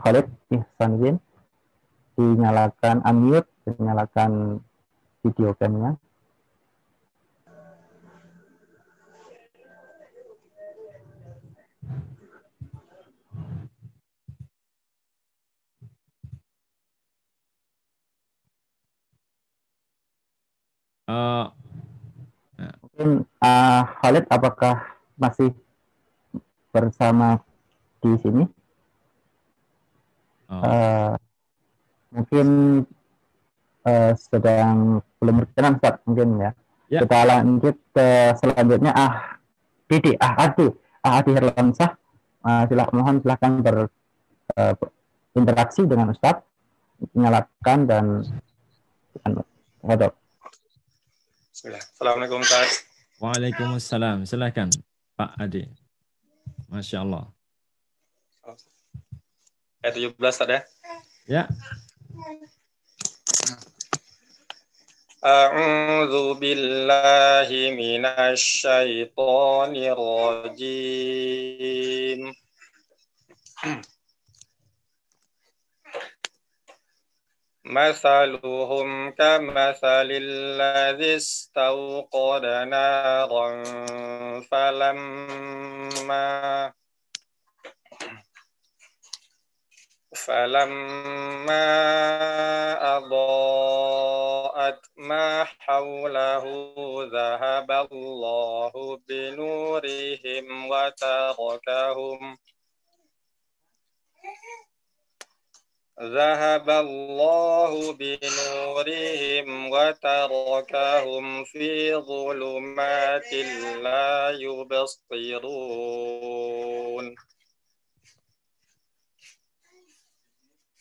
Khalid Ihsanuddin, dinyalakan unmute, dinyalakan video camnya. Khalid, apakah masih bersama di sini? Mungkin sedang belum berkenan, Ustaz, mungkin ya. Kita lanjut ke selanjutnya. Adi Herlansyah, silahkan berinteraksi dengan Ustaz, nyalakan dan foto. Assalamualaikum, Ustaz. Waalaikumsalam. Silakan Pak Adi. Masya Allah. Ayat 17 tadi ya? Ya. A'udzu billahi minasy syaithanir rajim. Mathaluhum kamathalil ladzi istawqada naran falamma adaa'at ma hawlahu dhahaballahu binurihim wa tarakahum fi dhulumatin la yubsirun.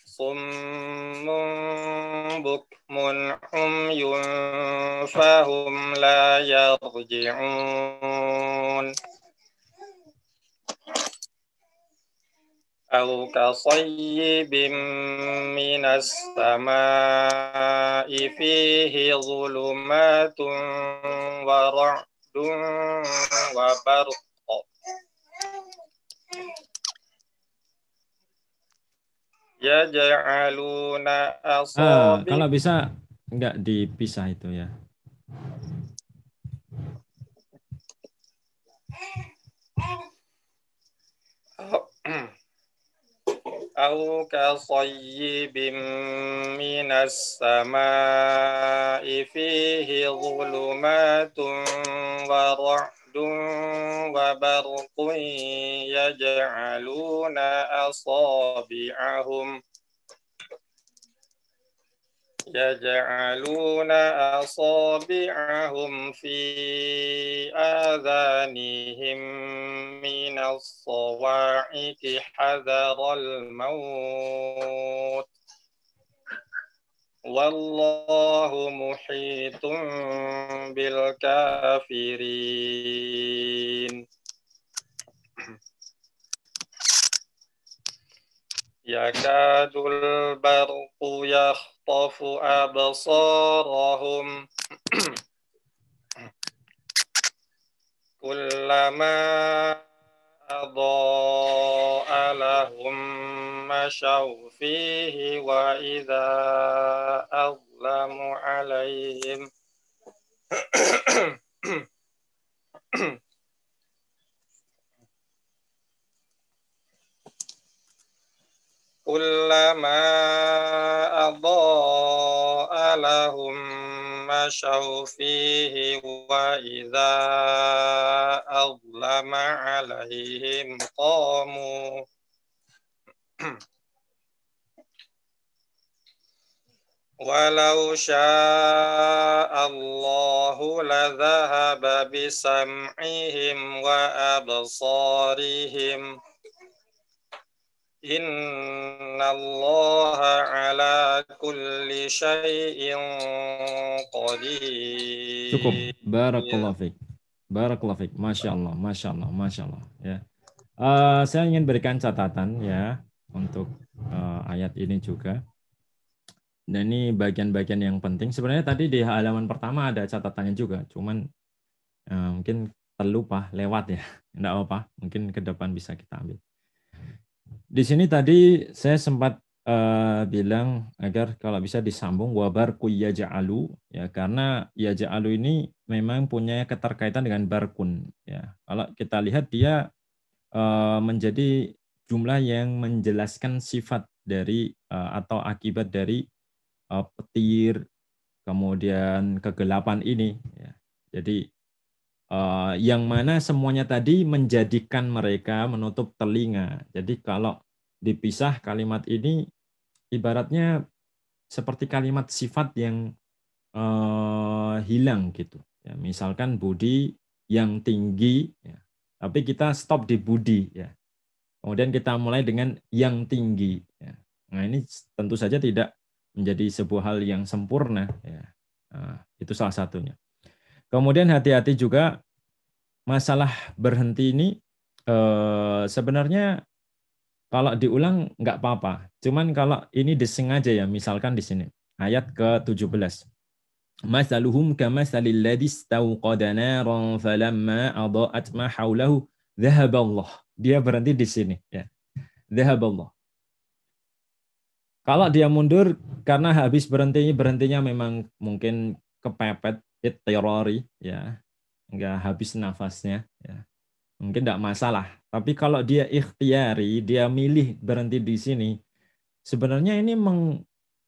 Summun bukmun umyun fahum la yarji'un. Aw kasayyibin minas samaa'i fihi dhulumatun wa ra'dun wa barq. Yaj'aluna asabi. Kalau bisa enggak dipisah itu ya. Au kasayyibin minas samaa'i fihi dhulumatun wa ra'dun wa barqun yaj'aluna asabi'ahum fi adhanihim minas sawa'iqi hadaral maut wallahu muhitun bil kafirin. Yakadul barqu yakhtafu absarahum kullama adaa'a lahum mashaw fihi wa idza azlamu alaihim kullama adaa'a lahum mashaw fihi wa idza azlama alaihim qamu walau sya'allahu ladhahaba bisam'ihim wa absarihim innallaha ala kulli syai'in qadir. Cukup. Barakallahu fiik. Barakallahu fiik. Masya Allah, Masya Allah, Masya Allah. Ya. Saya ingin berikan catatan ya untuk ayat ini juga. Dan ini bagian-bagian yang penting. Sebenarnya tadi di halaman pertama ada catatannya juga, cuman mungkin terlupa lewat ya. Enggak apa-apa, mungkin ke depan bisa kita ambil. Di sini tadi saya sempat bilang agar kalau bisa disambung wabarku yaj'alu ya, karena yaj'alu ini memang punya keterkaitan dengan barkun ya. Kalau kita lihat dia menjadi jumlah yang menjelaskan sifat dari atau akibat dari petir kemudian kegelapan ini ya. Jadi yang mana semuanya tadi menjadikan mereka menutup telinga. Jadi kalau dipisah kalimat ini ibaratnya seperti kalimat sifat yang hilang gitu. Ya, misalkan budi yang tinggi, ya, tapi kita stop di budi. Ya. Kemudian kita mulai dengan yang tinggi. Ya. Nah ini tentu saja tidak menjadi sebuah hal yang sempurna. Ya. Nah, itu salah satunya. Kemudian hati-hati juga masalah berhenti ini sebenarnya kalau diulang nggak apa-apa. Cuman kalau ini disengaja ya, misalkan di sini ayat ke-17. Masaluhum kamasalil ladzi istawqada naran falamma adaa'at ma haulahu dhahaballah. Dia berhenti di sini ya. Dhahaballah. Kalau dia mundur karena habis berhentinya memang mungkin kepepet ittirari ya. Enggak habis nafasnya ya. Mungkin enggak masalah. Tapi kalau dia ikhtiari, dia milih berhenti di sini, sebenarnya ini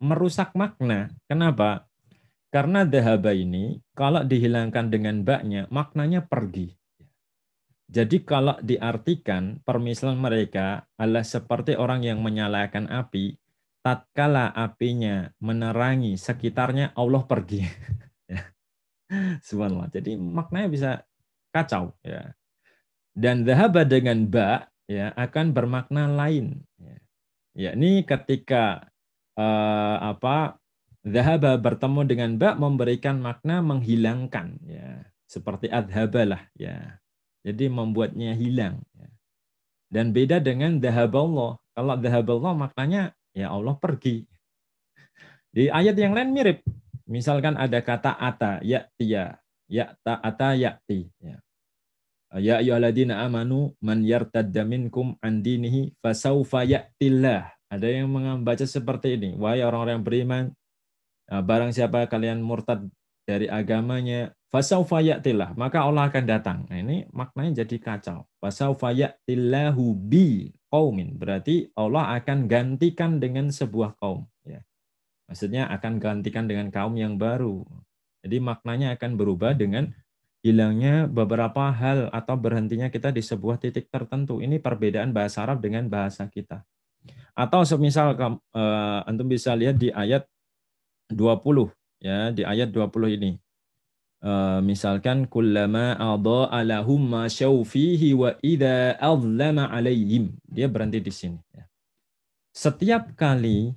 merusak makna. Kenapa? Karena dhahaba ini kalau dihilangkan dengan baknya, maknanya pergi. Jadi kalau diartikan permisalan mereka adalah seperti orang yang menyalakan api, tatkala apinya menerangi sekitarnya, Allah pergi. Subhanallah. Jadi maknanya bisa kacau ya. Dan dhahaba dengan ba ya akan bermakna lain. Ya, ini ketika dhahaba bertemu dengan ba memberikan makna menghilangkan ya. Seperti adhabalah ya. Jadi membuatnya hilang ya. Dan beda dengan dhahaballah. Kalau dhahaballah maknanya ya Allah pergi. Di ayat yang lain mirip. Misalkan ada kata ata, ya'tiya, ya'ta, ata, ya'ti. Ya ayyuhalladzina amanu man yartadda minkum an dinihi fasawfa ya'tillah. Ada yang membaca seperti ini. Wahai orang-orang yang beriman, barang siapa kalian murtad dari agamanya, fasawfa ya'tillah, maka Allah akan datang. Nah, ini maknanya jadi kacau. Fasawfa ya'tillahu bi qaumin. Berarti Allah akan gantikan dengan sebuah kaum. Ya. Maksudnya akan gantikan dengan kaum yang baru. Jadi maknanya akan berubah dengan hilangnya beberapa hal atau berhentinya kita di sebuah titik tertentu. Ini perbedaan bahasa Arab dengan bahasa kita. Atau semisal antum bisa lihat di ayat 20 ya, di ayat 20 ini. Misalkan kullama adha'a lahum ma syau fihi wa idza adzlama alaihim. Dia berhenti di sini ya. Setiap kali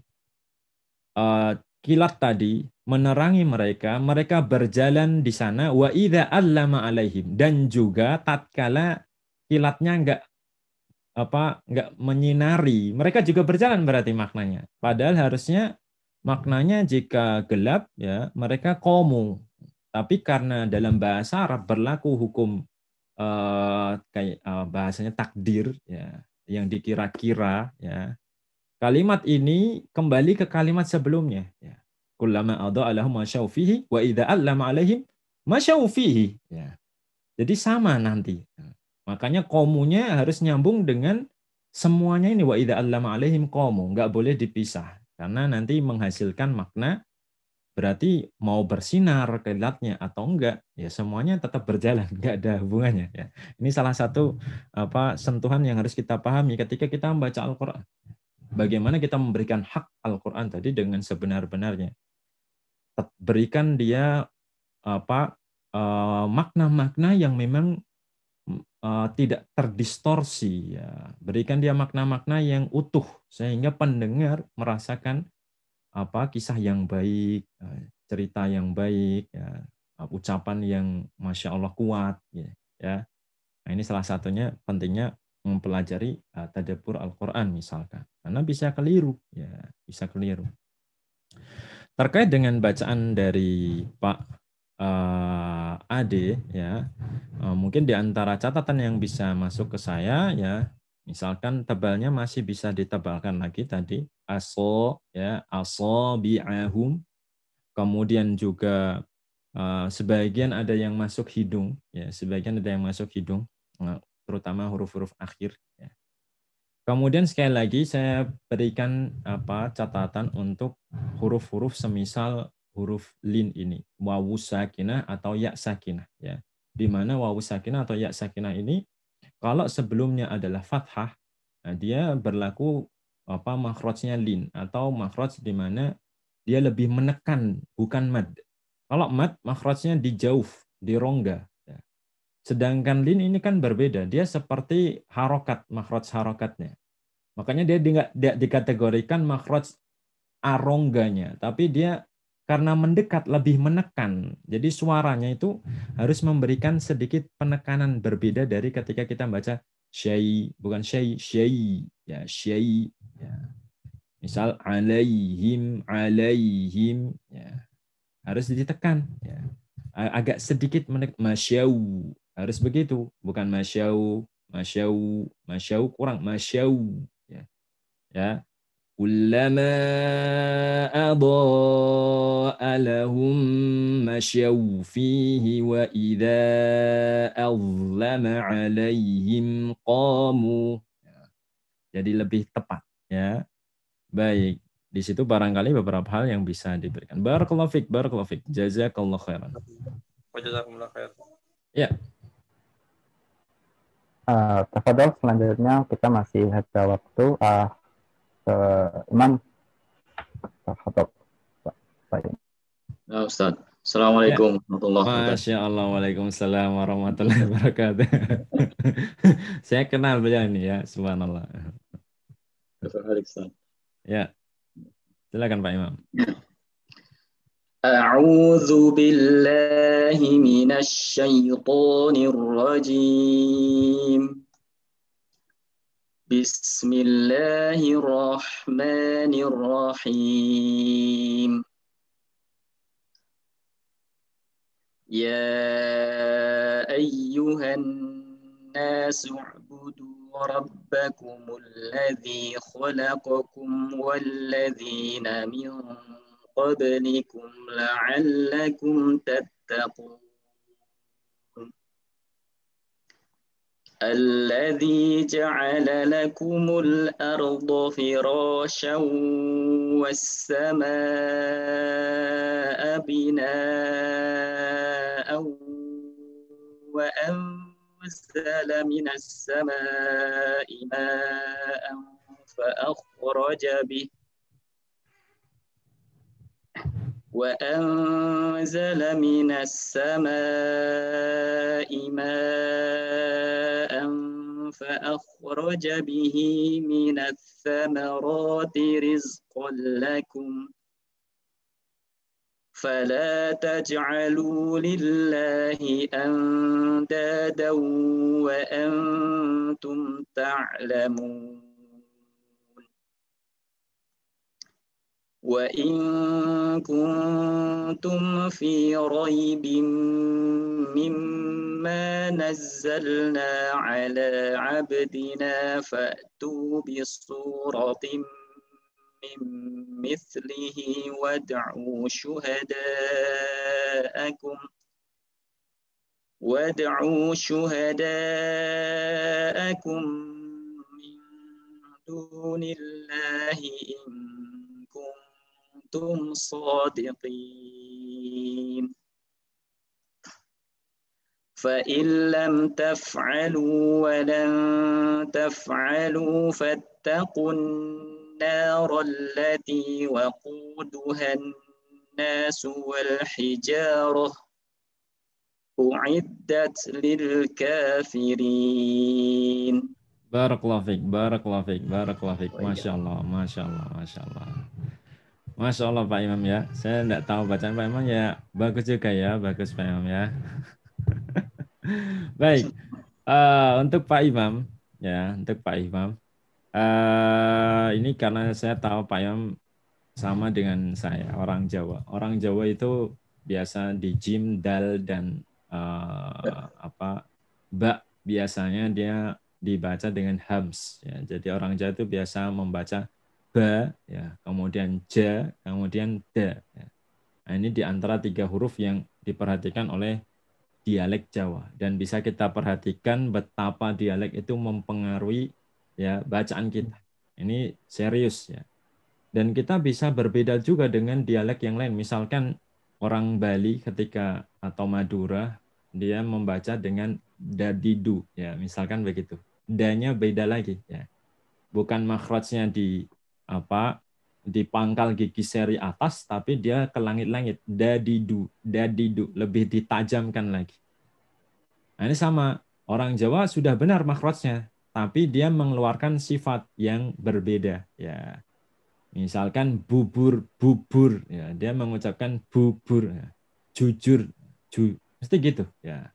kilat tadi menerangi mereka, mereka berjalan di sana wa idza allama alaihim, dan juga tatkala kilatnya enggak menyinari, mereka juga berjalan berarti maknanya. Padahal harusnya maknanya jika gelap ya mereka qomu. Tapi karena dalam bahasa Arab berlaku hukum bahasanya takdir ya, yang dikira-kira ya. Kalimat ini kembali ke kalimat sebelumnya ya. Kullama adha'a lahum ma syau fihi wa idza allama alaihim ma syau fihi ya. Jadi sama nanti. Makanya qomunya harus nyambung dengan semuanya ini wa idza allama alaihim qomu, enggak boleh dipisah karena nanti menghasilkan makna berarti mau bersinar kilatnya atau enggak ya semuanya tetap berjalan, enggak ada hubungannya ya. Ini salah satu sentuhan yang harus kita pahami ketika kita membaca Al-Qur'an. Bagaimana kita memberikan hak Al-Quran tadi dengan sebenar-benarnya. Berikan dia makna-makna yang memang tidak terdistorsi. Ya. Berikan dia makna-makna yang utuh sehingga pendengar merasakan kisah yang baik, cerita yang baik, ya. Ucapan yang Masya Allah kuat. Ya. Nah, ini salah satunya pentingnya mempelajari tadabbur Al-Quran misalkan. Karena bisa keliru. Ya, bisa keliru. Terkait dengan bacaan dari Pak Ade, ya, mungkin di antara catatan yang bisa masuk ke saya, ya, misalkan tebalnya masih bisa ditebalkan lagi tadi, asabi'ahum, kemudian juga sebagian ada yang masuk hidung, ya, sebagian ada yang masuk hidung, terutama huruf-huruf akhir. Ya. Kemudian sekali lagi saya berikan catatan untuk huruf-huruf semisal huruf lin ini, wawu sakinah atau ya sakinah. Ya. di mana wawu sakinah atau ya sakinah ini kalau sebelumnya adalah fathah, nah dia berlaku makhrajnya lin atau makhraj di mana dia lebih menekan bukan mad. Kalau mad makhrajnya di jauf, di rongga. Ya. Sedangkan lin ini kan berbeda, dia seperti harokat, makhraj harokatnya. Makanya dia tidak dikategorikan makhraj arongganya, tapi dia karena mendekat lebih menekan. Jadi suaranya itu harus memberikan sedikit penekanan berbeda dari ketika kita baca syai, bukan syai, syai, ya syai. Ya. Misal alaihim, alaihim, ya harus ditekan. Ya. Agak sedikit menekan, masyau harus begitu, bukan masyau, masyau, masyau kurang, masyau. Ya. Ya. كلما أضاء لهم مشوا فيه وإذا أظلم عليهم قاموا. Jadi lebih tepat ya. Baik, di situ barangkali beberapa hal yang bisa diberikan. Barakallahu fik, jazakallahu khairan. Jazakumullah khair. Ya. Tafadhol, selanjutnya kita masih ada waktu. Imam Khattab. Ya, Ustaz. Assalamualaikum warahmatullahi wabarakatuh. Masya Allah, waalaikumsalam warahmatullahi wabarakatuh. Saya kenal beliau ini ya, subhanallah. Ya, silakan Pak Imam. A'udzu billahi minasy syaithanir rajim. Bismillahirrahmanirrahim. Ya ayyuhan nasu u'budu rabbakumul ladzi khalaqakum wal ladzina min qablikum la'allakum tattaqun. الذي جعل لكم الأرض فراشا والسماء بناء وأنزل من السماء ماء وأنزل من السماء ماء فأخرج به من الثمرات رزقا لكم فلا تجعلوا لله أندادا وأنتم تعلمون وإن كنتم في ريب مما نزلنا على عبدنا فأتوا بصورة من مثله وادعوا شهداءكم من دون الله إن كنتم صادقين فإن لم تفعلوا ولن تفعلوا فاتقوا النار التي وقودها الناس والحجارة أعدت للكافرين. Barakallahu fiik. Masya Allah. Masya Allah Pak Imam ya. Saya tidak tahu bacaan Pak Imam ya. Bagus juga ya. Bagus Pak Imam ya. Baik. Untuk Pak Imam ya. Ini karena saya tahu Pak Imam sama dengan saya, orang Jawa. Orang Jawa itu biasa di jim, dal, dan ba biasanya dia dibaca dengan hams. Ya. Jadi orang Jawa itu biasa membaca ba, ya, kemudian ja, kemudian da. Ya. Nah, ini di antara 3 huruf yang diperhatikan oleh dialek Jawa. Dan bisa kita perhatikan betapa dialek itu mempengaruhi ya bacaan kita. Ini serius ya. Dan kita bisa berbeda juga dengan dialek yang lain. Misalkan orang Bali ketika atau Madura dia membaca dengan dadidu, ya misalkan begitu. D-nya beda lagi, ya. Bukan makhrajnya di pangkal gigi seri atas, tapi dia ke langit-langit, dadidu, lebih ditajamkan lagi. Nah, ini sama, orang Jawa sudah benar makhrajnya, tapi dia mengeluarkan sifat yang berbeda, ya. Misalkan bubur, ya, dia mengucapkan bubur, ya. Jujur, mesti gitu, ya.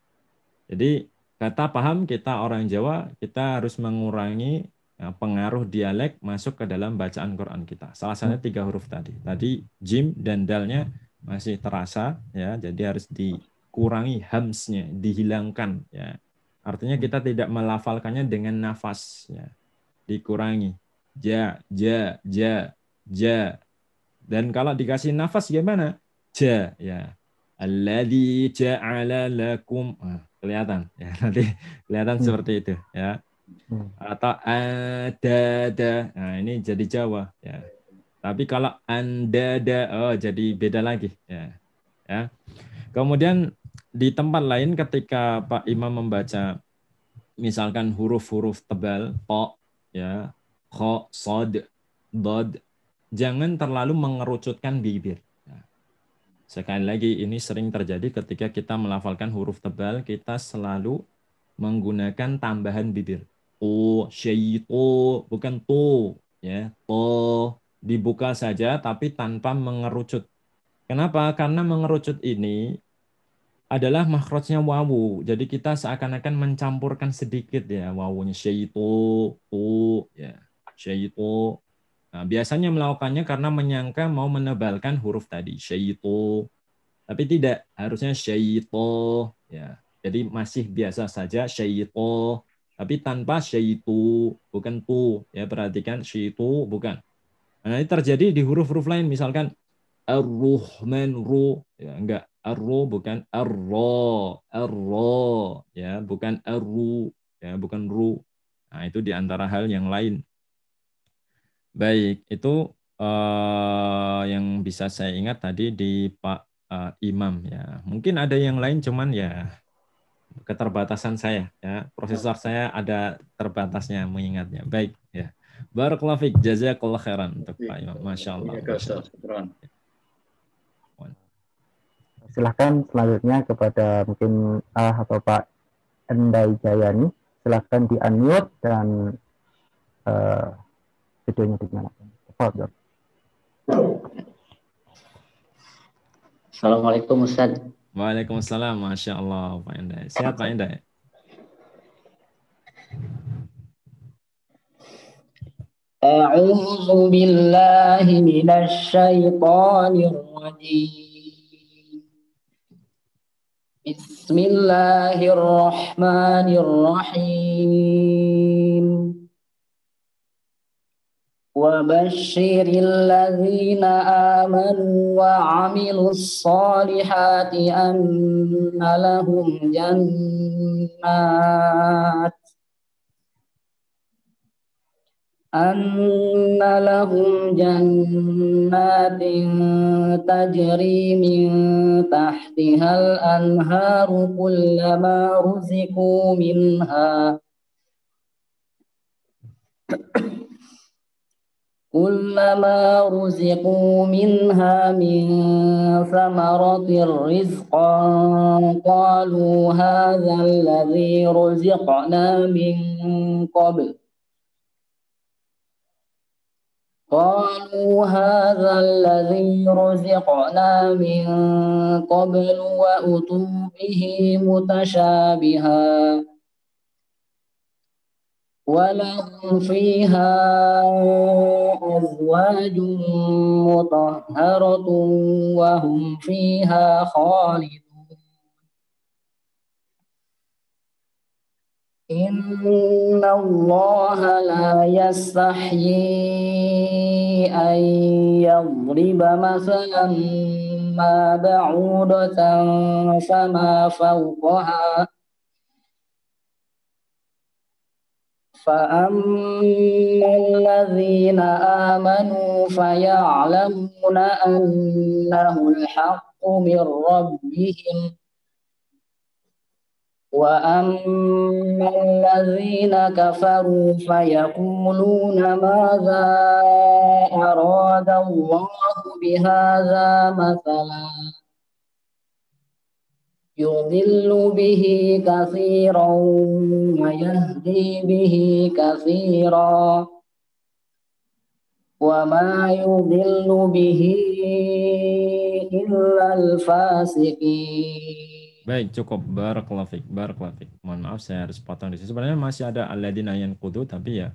Jadi kata paham kita orang Jawa, kita harus mengurangi pengaruh dialek masuk ke dalam bacaan Quran kita. Salah satunya 3 huruf tadi. Tadi jim dan dalnya masih terasa, ya. Jadi harus dikurangi hamsnya, dihilangkan, ya. Artinya kita tidak melafalkannya dengan nafas, ya. Dikurangi. Ja. Dan kalau dikasih nafas gimana? Ja, ya. Alladzi ja'ala lakum. Kelihatan, ya. Nanti kelihatan seperti itu, ya. Atau ada. Nah, ini jadi Jawa, ya. Tapi kalau andada, oh jadi beda lagi, ya. Ya. Kemudian di tempat lain ketika Pak Imam membaca misalkan huruf-huruf tebal, to, ya, kho, sod, dod, jangan terlalu mengerucutkan bibir. Sekali lagi, ini sering terjadi ketika kita melafalkan huruf tebal, kita selalu menggunakan tambahan bibir. To, syaito, bukan to, ya. To, dibuka saja tapi tanpa mengerucut. Kenapa? Karena mengerucut ini adalah makhrajnya wawu. Jadi kita seakan-akan mencampurkan sedikit, ya, wawunya syaito, to, ya. Syaito. Nah, biasanya melakukannya karena menyangka mau menebalkan huruf tadi, syaito. Tapi tidak, harusnya syaito, ya. Jadi masih biasa saja syaito, tapi tanpa syaitu, bukan tu, ya. Perhatikan syaitu bukan. Nah, ini terjadi di huruf-huruf lain, misalkan ar-ruhman, ru, ya, enggak, ar-ru bukan ar-ro, ya, bukan ar-ru, ya, bukan ru. Nah, itu di antara hal yang lain. Baik, itu yang bisa saya ingat tadi di Pak Imam, ya. Mungkin ada yang lain, cuman ya keterbatasan saya, ya. Prosesor saya ada terbatasnya mengingatnya. Baik, ya. Barakallahu fiik, jazakallahu khairan untuk Pak Imam. Masya Allah. Silahkan selanjutnya kepada mungkin atau Pak Endai Jayani. Silahkan di-unmute dan videonya dinyalakan. Assalamualaikum Ustaz. Waalaikumsalam, Masya Allah Pak Endai. Sehat Pak Endai? A'udzu billahi minasy syaithanir rajim. Bismillahirrahmanirrahim. وبشر الذين آمنوا وعملوا الصالحات أن لهم جنات تجري من تحتها الأنهار كلما رزقوا منها من ثمرة رزقا قالوا هذا الذي رزقنا من قبل وأتوا به متشابها ولهم فيها أزواج مطهرة وهم فيها خالدون إن الله لا يستحيي أن يضرب مثلا ما بعوضة فما فوقها فأما الذين آمنوا فيعلمون أنه الحق من ربهم وأما الذين كفروا فيقولون ماذا أراد الله بهذا مثلا يضل به كثيرا ويهدي به كثيرا وما يضل به إلا الفاسقين. Baik, cukup. Barakallahu fiik. Mohon maaf saya harus potong di sini. Sebenarnya masih ada alladzina yanqudu, tapi ya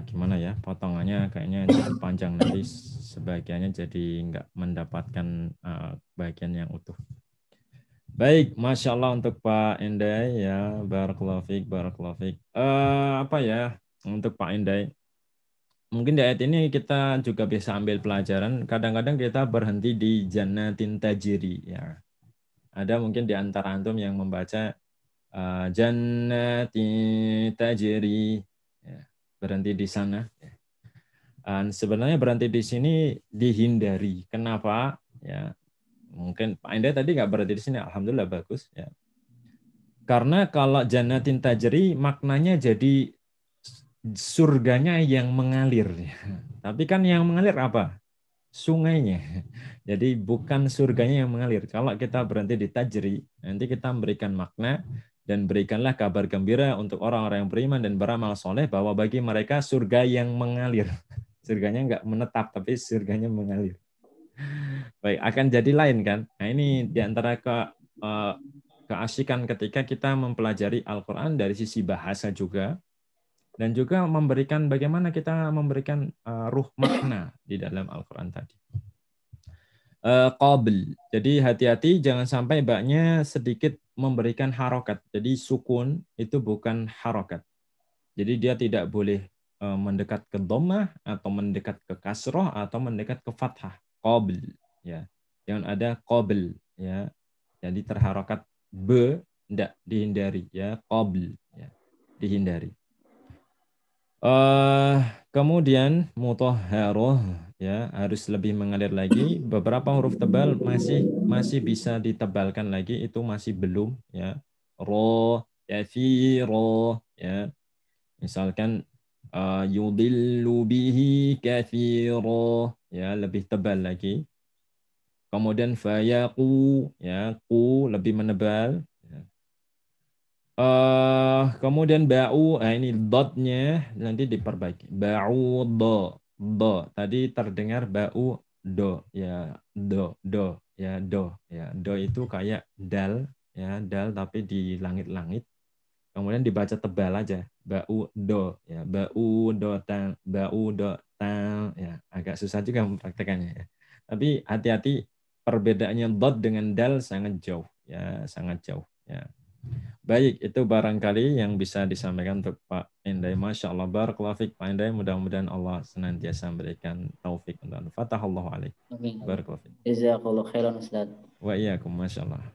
gimana ya, potongannya kayaknya jadi panjang, nanti sebagiannya jadi nggak mendapatkan bagian yang utuh. Baik, Masya Allah untuk Pak Endai ya, barakallahu fiik. Apa ya untuk Pak Endai? Mungkin di ayat ini kita juga bisa ambil pelajaran. Kadang-kadang kita berhenti di jannatin tajri ya. Ada mungkin di antara antum yang membaca jannatin tajri ya, berhenti di sana. Dan sebenarnya berhenti di sini dihindari. Kenapa? Ya, mungkin Pak Endai tadi nggak berhenti di sini. Alhamdulillah bagus. Ya. Karena kalau jannatin tajri maknanya jadi surganya yang mengalir. Tapi kan yang mengalir apa? Sungainya. Jadi bukan surganya yang mengalir. Kalau kita berhenti di tajri, nanti kita memberikan makna dan berikanlah kabar gembira untuk orang-orang yang beriman dan beramal soleh bahwa bagi mereka surga yang mengalir. Surganya nggak menetap, tapi surganya mengalir. Baik, akan jadi lain kan? Nah ini diantara keasikan ketika kita mempelajari Al-Quran dari sisi bahasa juga, dan juga memberikan bagaimana kita memberikan ruh makna di dalam Al-Quran tadi. Qabl. Jadi hati-hati jangan sampai baknya sedikit memberikan harokat. Jadi sukun itu bukan harokat. Jadi dia tidak boleh mendekat ke dhammah atau mendekat ke kasroh atau mendekat ke fathah. Qabl. Ya. Jangan ada qabl. Ya. Jadi terharokat b, tidak dihindari. Ya. Qabl. Ya. Dihindari. Kemudian mutahharoh ya harus lebih mengalir lagi. Beberapa huruf tebal masih bisa ditebalkan lagi, itu masih belum ya. Ro ya fi ro ya. Misalkan yudillu bihi katsira ya, lebih tebal lagi. Kemudian fayaqu ya, qu lebih menebal. Kemudian ba'u, ini dotnya nanti diperbaiki. Ba'u do. Tadi terdengar ba'u do ya, do ya, do ya. Do itu kayak dal ya, dal tapi di langit-langit. Kemudian dibaca tebal aja. Ba'u do ya, ba'u do tang ya. Agak susah juga mempraktekannya ya. Tapi hati-hati, perbedaannya dot dengan dal sangat jauh ya, sangat jauh ya. Baik, itu barangkali yang bisa disampaikan untuk Pak Endai. Masya Allah, barakallahu fiik Pak Endai. Mudah-mudahan Allah senantiasa memberikan taufik dan fatahallahu alaik. Barakallahu fiik. Jazakallahu khairan Ustaz. Wa iyyakum, Masya Allah.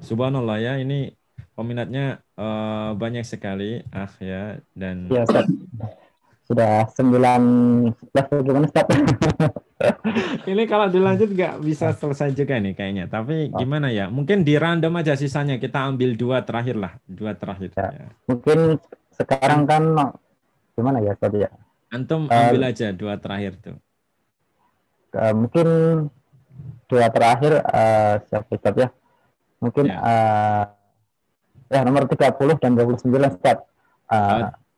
Subhanallah ya, ini peminatnya banyak sekali ya, dan ya, Ustaz. Sudah 9 bagaimana Ustaz? Ini kalau dilanjut nggak bisa selesai juga nih kayaknya. Tapi gimana ya? Mungkin di random aja sisanya. Kita ambil 2 terakhir lah. 2 terakhir. Ya. Mungkin sekarang kan gimana ya tadi ya? Antum ambil aja 2 terakhir tuh. Mungkin 2 terakhir siapa Ustaz ya? Mungkin ya nomor 30 dan 29 Ustaz.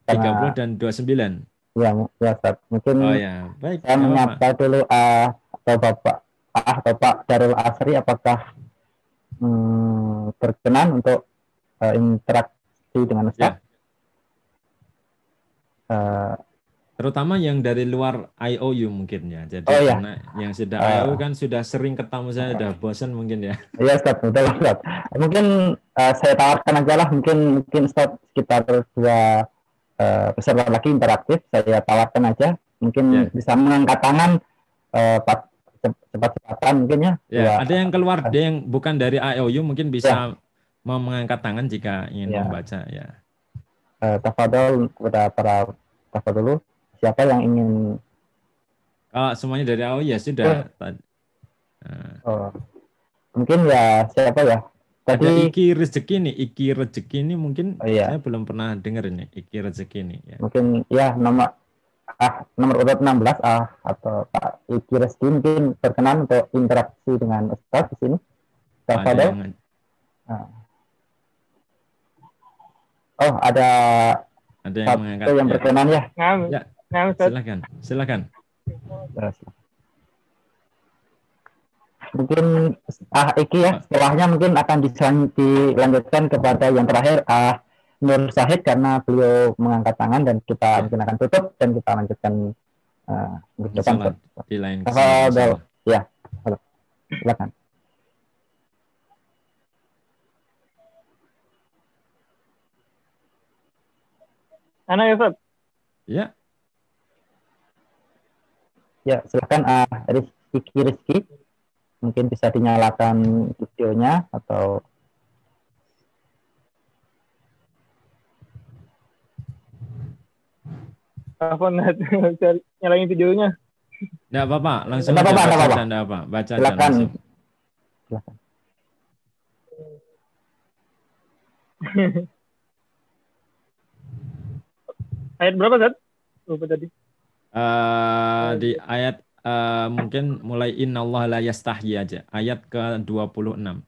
30 dan 29. Ya Ustaz. Mungkin baik, saya menyapa dulu atau Bapak atau Pak Darul Asri, apakah berkenan untuk interaksi dengan Ustaz? Terutama yang dari luar IOU mungkin ya. Jadi karena yang sudah IOU kan sudah sering ketemu saya, sudah bosan mungkin ya. Iya Ustaz, betul Ustaz. Mungkin saya tawarkan aja lah, mungkin Ustaz sekitar 2 peserta lagi interaktif, saya tawarkan aja, mungkin bisa mengangkat tangan cepat-cepatan mungkin ya. Ada yang keluar, ada yang bukan dari IOU mungkin bisa mau mengangkat tangan jika ingin membaca ya. Tafadhol kepada para tafadhol, siapa yang ingin? Kalau semuanya dari IOU ya sudah. Mungkin ya siapa ya? Ada Tadi iki rezeki nih, iki rezeki ini mungkin iya, saya belum pernah dengar ini, iki rezeki ini ya. mungkin ya nomor urut 16 atau Pak Iki Reski mungkin berkenan untuk interaksi dengan Ustaz di sini. Ada Tafadhol. yang Oh, ada satu mengangkat yang ya. berkenan ya. Ya, silakan. Mungkin Iki ya, setelahnya mungkin akan dilanjutkan kepada yang terakhir Nur Syahid karena beliau mengangkat tangan dan kita mungkin akan tutup dan kita lanjutkan Insyaallah di lain kesempatan. Ya, silakan. Anak ya, Ustaz? Ya. Ya, silakan Iki Rizky. Mungkin bisa dinyalakan videonya atau apa nyalain videonya? Enggak apa-apa, langsung aja baca Anda apa? Baca aja langsung. Silakan. Ayat berapa, Ustaz? Lupa tadi. Di ayat mungkin mulai innallaha la yastahyi aja. Ayat ke-26.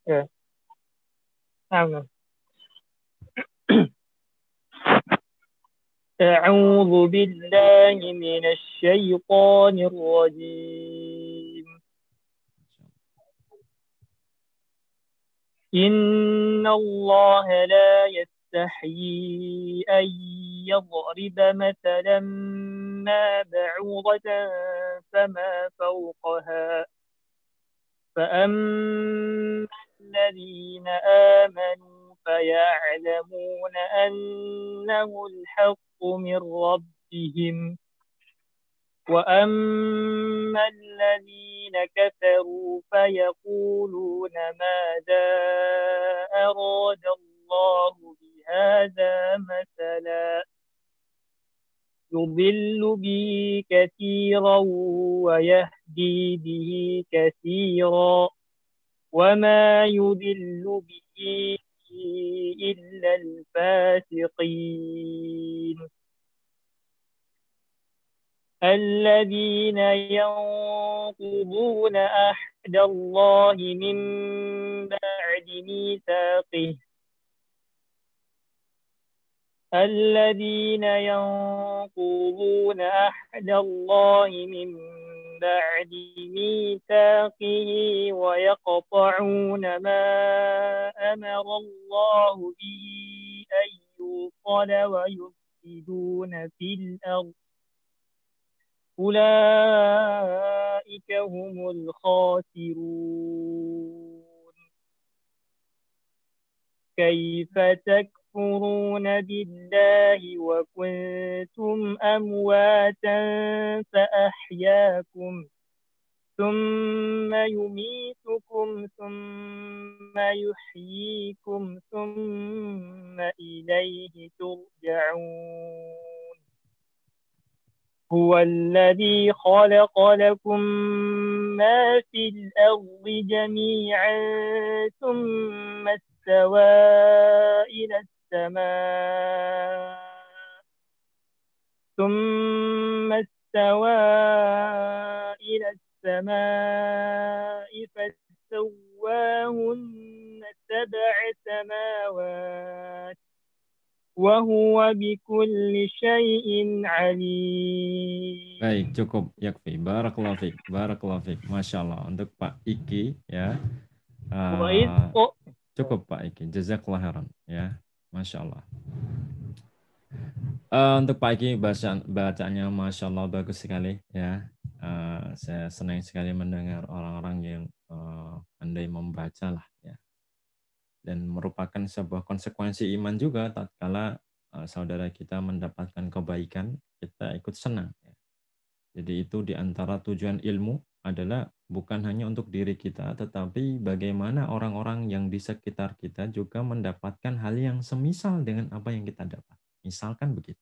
Ya. Nah. أعوذ بالله من الشيطان الرجيم إن الله لا يستحيي أن يضرب مثلا ما بعوضة فما فوقها فأما الذين آمنوا فيعلمون أنه الحق من ربهم وأما الذين كفروا فيقولون ماذا أراد الله بهذا مثلا يضل به كثيرا ويهدي به كثيرا وما يضل به إلا الفاسقين الذين ينقضون عهد الله من بعد ميثاقه الذين ينقضون عهد الله من بعد ميثاقه ويقطعون ما أمر الله به أن يوصل ويفسدون في الأرض أولئك هم الخاسرون كيف تكفرون بالله وكنتم أمواتا فأحياكم ثم يميتكم ثم يحييكم ثم إليه ترجعون هو الذي خلق لكم ما في الأرض جميعا ثم استوى إلى السماء فسواهن 7 سماوات وهو بكل شيء عليم. Baik, cukup yakfi. Barakallahu fiik. Masya Allah. Untuk Pak Iki ya. Cukup Pak Iki. Jazakallahu khairan ya. Masya Allah. Untuk Pak Iki bacaannya Masya Allah bagus sekali ya. Saya senang sekali mendengar orang-orang yang pandai membaca lah ya. Dan merupakan sebuah konsekuensi iman juga tatkala saudara kita mendapatkan kebaikan, kita ikut senang. Ya. Jadi itu diantara tujuan ilmu adalah bukan hanya untuk diri kita, tetapi bagaimana orang-orang yang di sekitar kita juga mendapatkan hal yang semisal dengan apa yang kita dapat. Misalkan begitu.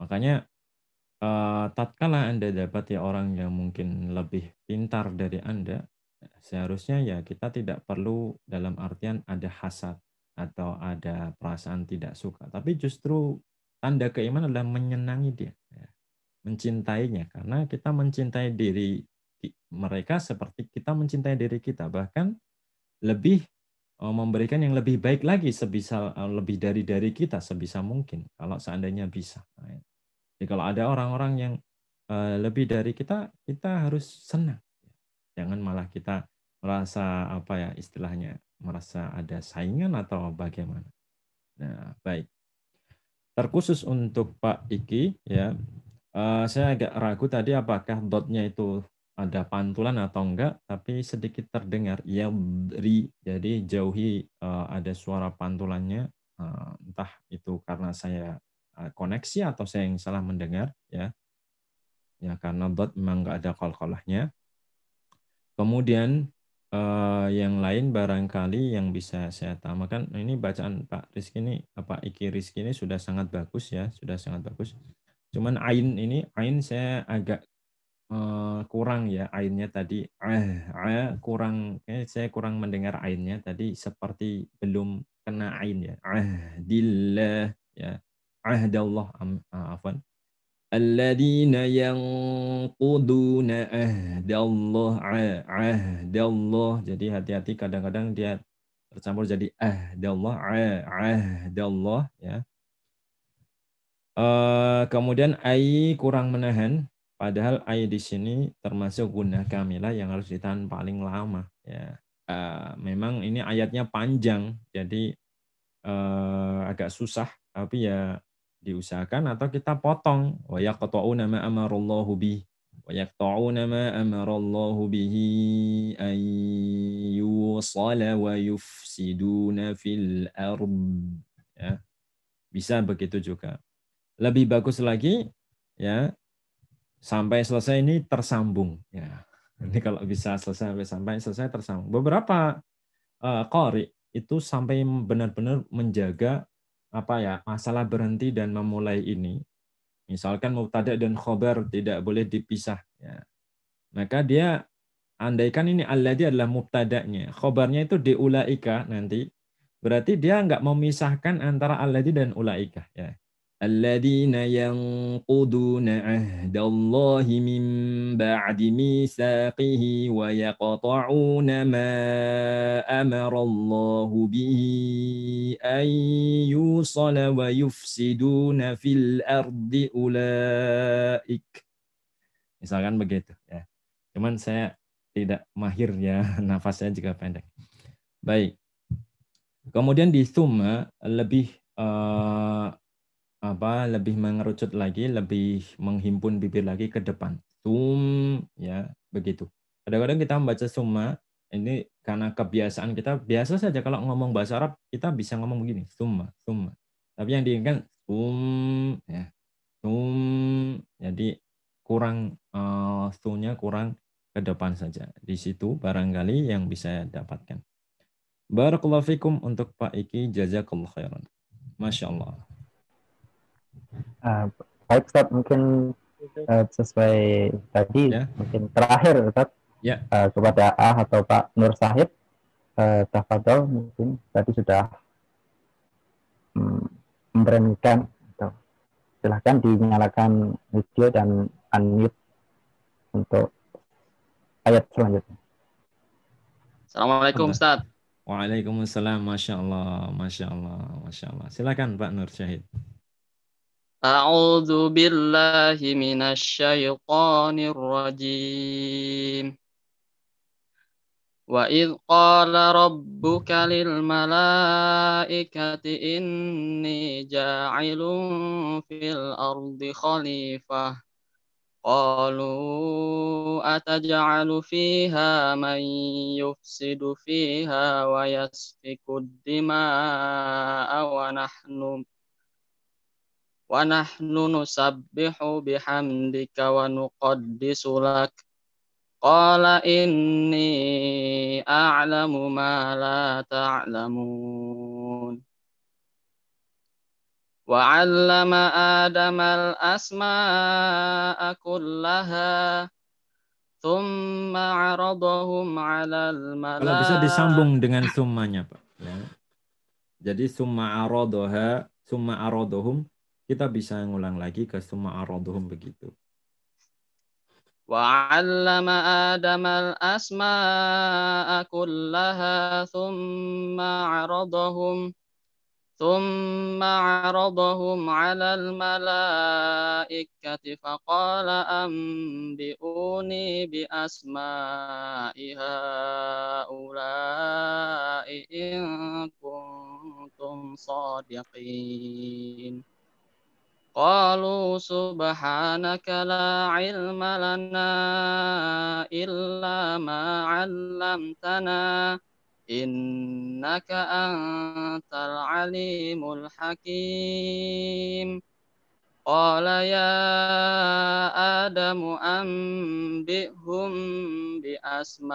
Makanya tatkala Anda dapati orang yang mungkin lebih pintar dari Anda, seharusnya ya kita tidak perlu dalam artian ada hasad atau ada perasaan tidak suka, tapi justru tanda keimanan adalah menyenangi dia, ya, mencintainya, karena kita mencintai diri mereka seperti kita mencintai diri kita, bahkan lebih memberikan yang lebih baik lagi sebisa lebih dari kita sebisa mungkin kalau seandainya bisa. Nah, jadi kalau ada orang-orang yang lebih dari kita, kita harus senang. Jangan malah kita merasa apa ya istilahnya, merasa ada saingan atau bagaimana. Nah, baik. Terkhusus untuk Pak Iki ya, saya agak ragu tadi apakah dotnya itu ada pantulan atau enggak, tapi sedikit terdengar yadri, jadi jauhi ada suara pantulannya, entah itu karena saya koneksi atau saya yang salah mendengar ya. Ya karena dot memang enggak ada qalqalahnya. Kemudian yang lain barangkali yang bisa saya tambahkan, ini bacaan Pak Rizky ini, Pak Iki Rizky ini sudah sangat bagus ya, sudah sangat bagus. Cuman ain saya agak kurang ya ainnya tadi, kurang, saya kurang mendengar ainnya tadi, seperti belum kena ain ya. Ahdillah ya, ahdallah, afwan. Alladzina yanquduna ahdallah, ahdallah. Jadi hati-hati kadang-kadang dia tercampur jadi ahdallah, ahdallah ya. Kemudian ai kurang menahan, padahal ai di sini termasuk guna kamilah yang harus ditahan paling lama ya. Memang ini ayatnya panjang, jadi agak susah, tapi ya diusahakan atau kita potong. Wa yaqta'una ma amarallahu bihi wa yaqta'una ma amarallahu bihi ayyusala wa yufsiduna fil ard ya. Bisa begitu juga. Lebih bagus lagi ya sampai selesai ini tersambung ya. Ini kalau bisa sampai selesai tersambung. Beberapa qari itu sampai benar-benar menjaga apa ya, masalah berhenti dan memulai ini. Misalkan mubtada dan khobar tidak boleh dipisah ya. Maka dia andaikan ini alladzi adalah mubtadanya, khobarnya itu diulaika nanti, berarti dia nggak memisahkan antara alladzi dan ulaika ya. Alladzina yanquduna ahdallahi min ba'di mitsaqihi wa yaqta'una ma amarallahu bihi an yusala wa yufsiduna fil ardi ulaik. Misalkan begitu ya. Cuman saya tidak mahir ya, nafas saya juga pendek. Baik. Kemudian di thumma lebih lebih mengerucut lagi, lebih menghimpun bibir lagi ke depan. Ya, begitu. Kadang-kadang kita membaca summa ini karena kebiasaan kita, biasa saja kalau ngomong bahasa Arab kita bisa ngomong begini, summa. Tapi yang diinginkan ya. Jadi kurang nya kurang ke depan saja. Di situ barangkali yang bisa dapatkan. Barakallahu fikum untuk Pak Iki, jazakallahu khairan. Masya Allah. Baik Ustaz, mungkin sesuai tadi ya. Mungkin terakhir Ustaz ya. Kepada atau Pak Nur Sahib, tafadhol, mungkin tadi sudah memberanikan, silahkan dinyalakan video dan unmute untuk ayat selanjutnya. Assalamualaikum Ustaz. Waalaikumsalam. Masya Allah, Masya Allah, Masya Allah. Silakan Pak Nur Syahid. A'udzu billahi minasyaitonir rajim. Wa idh qala rabbuka lil malaikati inni ja'ilun fil ardi khalifah. Qalu ataj'alu fiha man yufsidu fiha wa yasfiku dima'a wa nahnu nusabbihu bihamdika wa nuqaddisu lak. Qala inni a'lamu ma la ta'lamun. وعلم آدم الأسماء كلها ثم عرضهم على Kalau bisa disambung dengan summanya, Pak. Ya. Jadi summa arodohum, kita bisa ngulang lagi ke summa arodohum begitu. وعلم آدم الأسماء كلها ثم عرضهم على الملائكة فقال أنبئوني بأسماء هؤلاء إن كنتم صادقين قالوا سبحانك لا علم لنا إلا ما علمتنا إنك أنت العليم الحكيم قال يا آدم أنبئهم بأسمائهم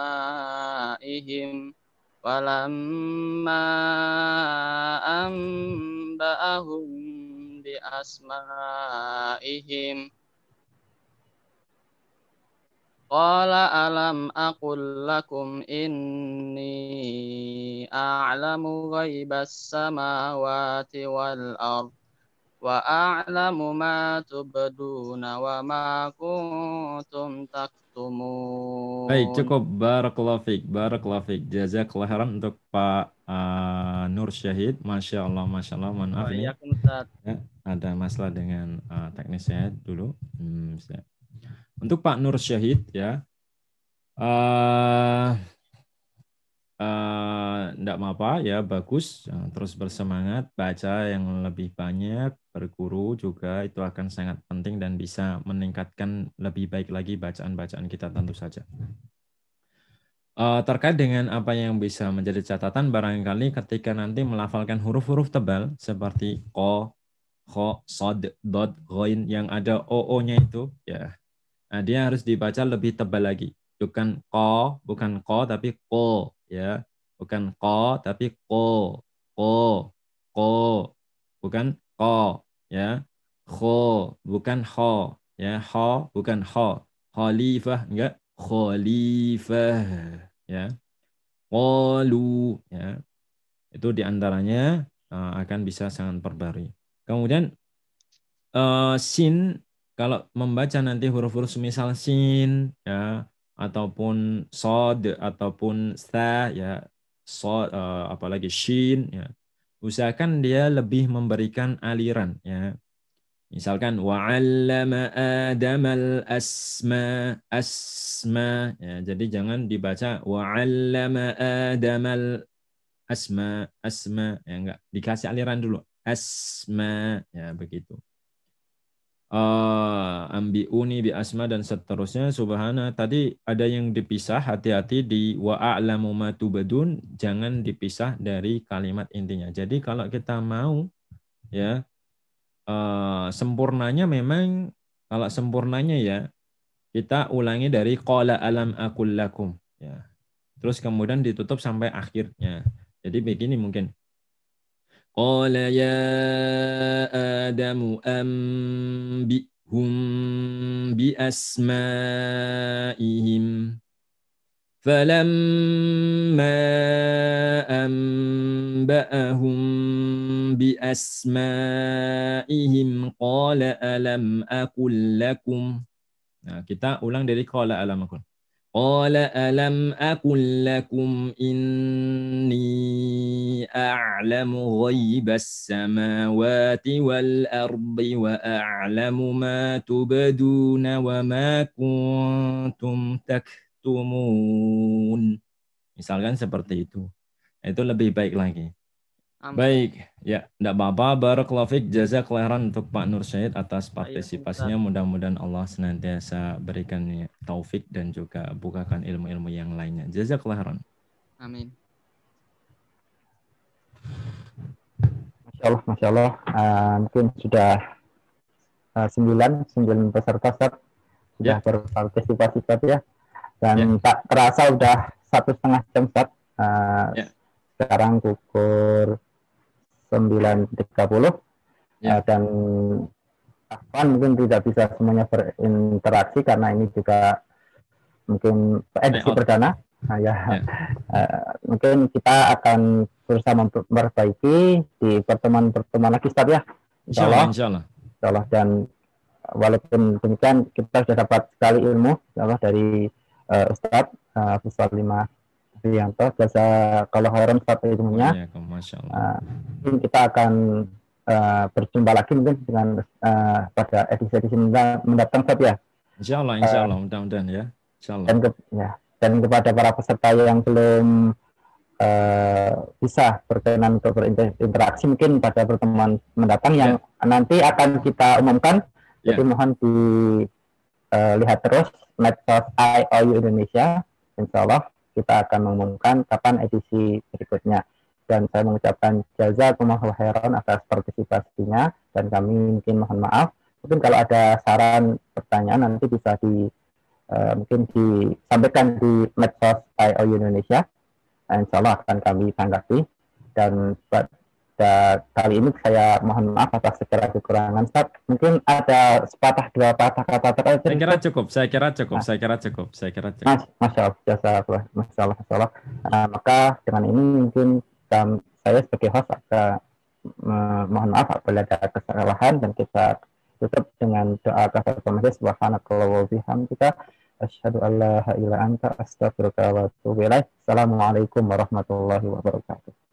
فلما أنبأهم بأسمائهم قال ألم أقل لكم إني أعلم غيب السماوات والأرض وأعلم ما تبدون وما كنتم تكتمون. Baik, cukup. Barakallahu fiik. Jazakallahu khairan untuk Pak Nur Syahid. Masya Allah. Mohon maaf ini. Ya, ada masalah dengan teknisnya dulu. Untuk Pak Nur Syahid, ya, enggak apa-apa ya, bagus, terus bersemangat, baca yang lebih banyak, berguru juga itu akan sangat penting dan bisa meningkatkan lebih baik lagi bacaan-bacaan kita tentu saja. Terkait dengan apa yang bisa menjadi catatan, barangkali ketika nanti melafalkan huruf-huruf tebal seperti ko, kho, sod, dot, ghoin yang ada oo-nya itu, ya, nah, dia harus dibaca lebih tebal lagi. Bukan ko tapi ko, ya. Bukan ko tapi ko, bukan ko, ya. Kho bukan ho, ya. Ho bukan ho. Khalifah enggak, khalifah, ya. Qalu, ya. Itu diantaranya akan bisa sangat perbarui. Kemudian sin, kalau membaca nanti huruf-huruf semisal sin, ya, ataupun sod, ataupun sa, ya, sod, apalagi shin, ya, usahakan dia lebih memberikan aliran, ya. Misalkan wa'allama adamal asma, ya, jadi jangan dibaca wa'allama adamal asma, ya, enggak, dikasih aliran dulu, asma, ya, begitu. Ambiuni bi asma dan seterusnya. Subhana, tadi ada yang dipisah, hati-hati di wa a'lamu ma tubadun, jangan dipisah dari kalimat intinya. Jadi kalau kita mau, ya, sempurnanya memang, kalau sempurnanya ya kita ulangi dari qala alam aqul lakum, ya, terus kemudian ditutup sampai akhirnya. Jadi begini mungkin, qala ya Adamu ambihum bi asma'ihim falamma amba'ahum bi asma'ihim qala alam aqul lakum. Nah, kita ulang dari qala alam aqul. Qala alam aqul lakum inni a'lamu ghaibas samawati wal ardi wa a'lamu ma tubduna wa ma kuntum taktumun. Misalkan seperti itu. Itu lebih baik lagi. Baik, ya, enggak apa-apa. Barakallahu fiik, jazakallahu khairan untuk Pak Nur Syahid atas partisipasinya. Mudah-mudahan Allah senantiasa berikan taufik dan juga bukakan ilmu-ilmu yang lainnya. Jazakallahu khairan. Amin. Masya Allah. Mungkin sudah 9 peserta Ustaz sudah berpartisipasi Ustaz, ya. Dan tak terasa sudah 1,5 jam Ustaz. Sekarang pukul 9.30. dan Afwan mungkin tidak bisa semuanya berinteraksi karena ini juga mungkin edisi perdana. Nah, mungkin kita akan berusaha memperbaiki di pertemuan-pertemuan lagi, Ustaz ya. Insya Allah. Dan walaupun demikian kita sudah dapat sekali ilmu dari Ustaz Abu Salimah Rianto. Jazakallahu khairan Ustaz ilmunya. Mungkin kita akan berjumpa lagi mungkin dengan pada edisi mendatang Ustaz ya. Insya Allah mudah-mudahan ya. Insya Allah. Dan kepada para peserta yang belum bisa berkenan untuk berinteraksi mungkin pada pertemuan mendatang yang nanti akan kita umumkan. Jadi mohon dilihat terus medsos IOU Indonesia. Insya Allah kita akan mengumumkan kapan edisi berikutnya. Dan saya mengucapkan jazakumullahu khairan atas partisipasinya, dan kami mungkin mohon maaf. Mungkin kalau ada saran pertanyaan nanti bisa mungkin disampaikan di medsos IOU Indonesia. Insya Allah akan kami tanggapi. Dan pada kali ini saya mohon maaf atas segala kekurangan. Ustaz, mungkin ada sepatah dua patah kata terkait. Saya kira cukup. Masya Allah. Maka dengan ini mungkin saya sebagai host mohon maaf apabila ada kesalahan, dan kita tutup dengan doa kafaratul majlis. Subhanakallah wa bihamdika asyhadu an la ilaha illa anta astaghfiruka wa atubu ilaik. Assalamualaikum warahmatullahi wabarakatuh.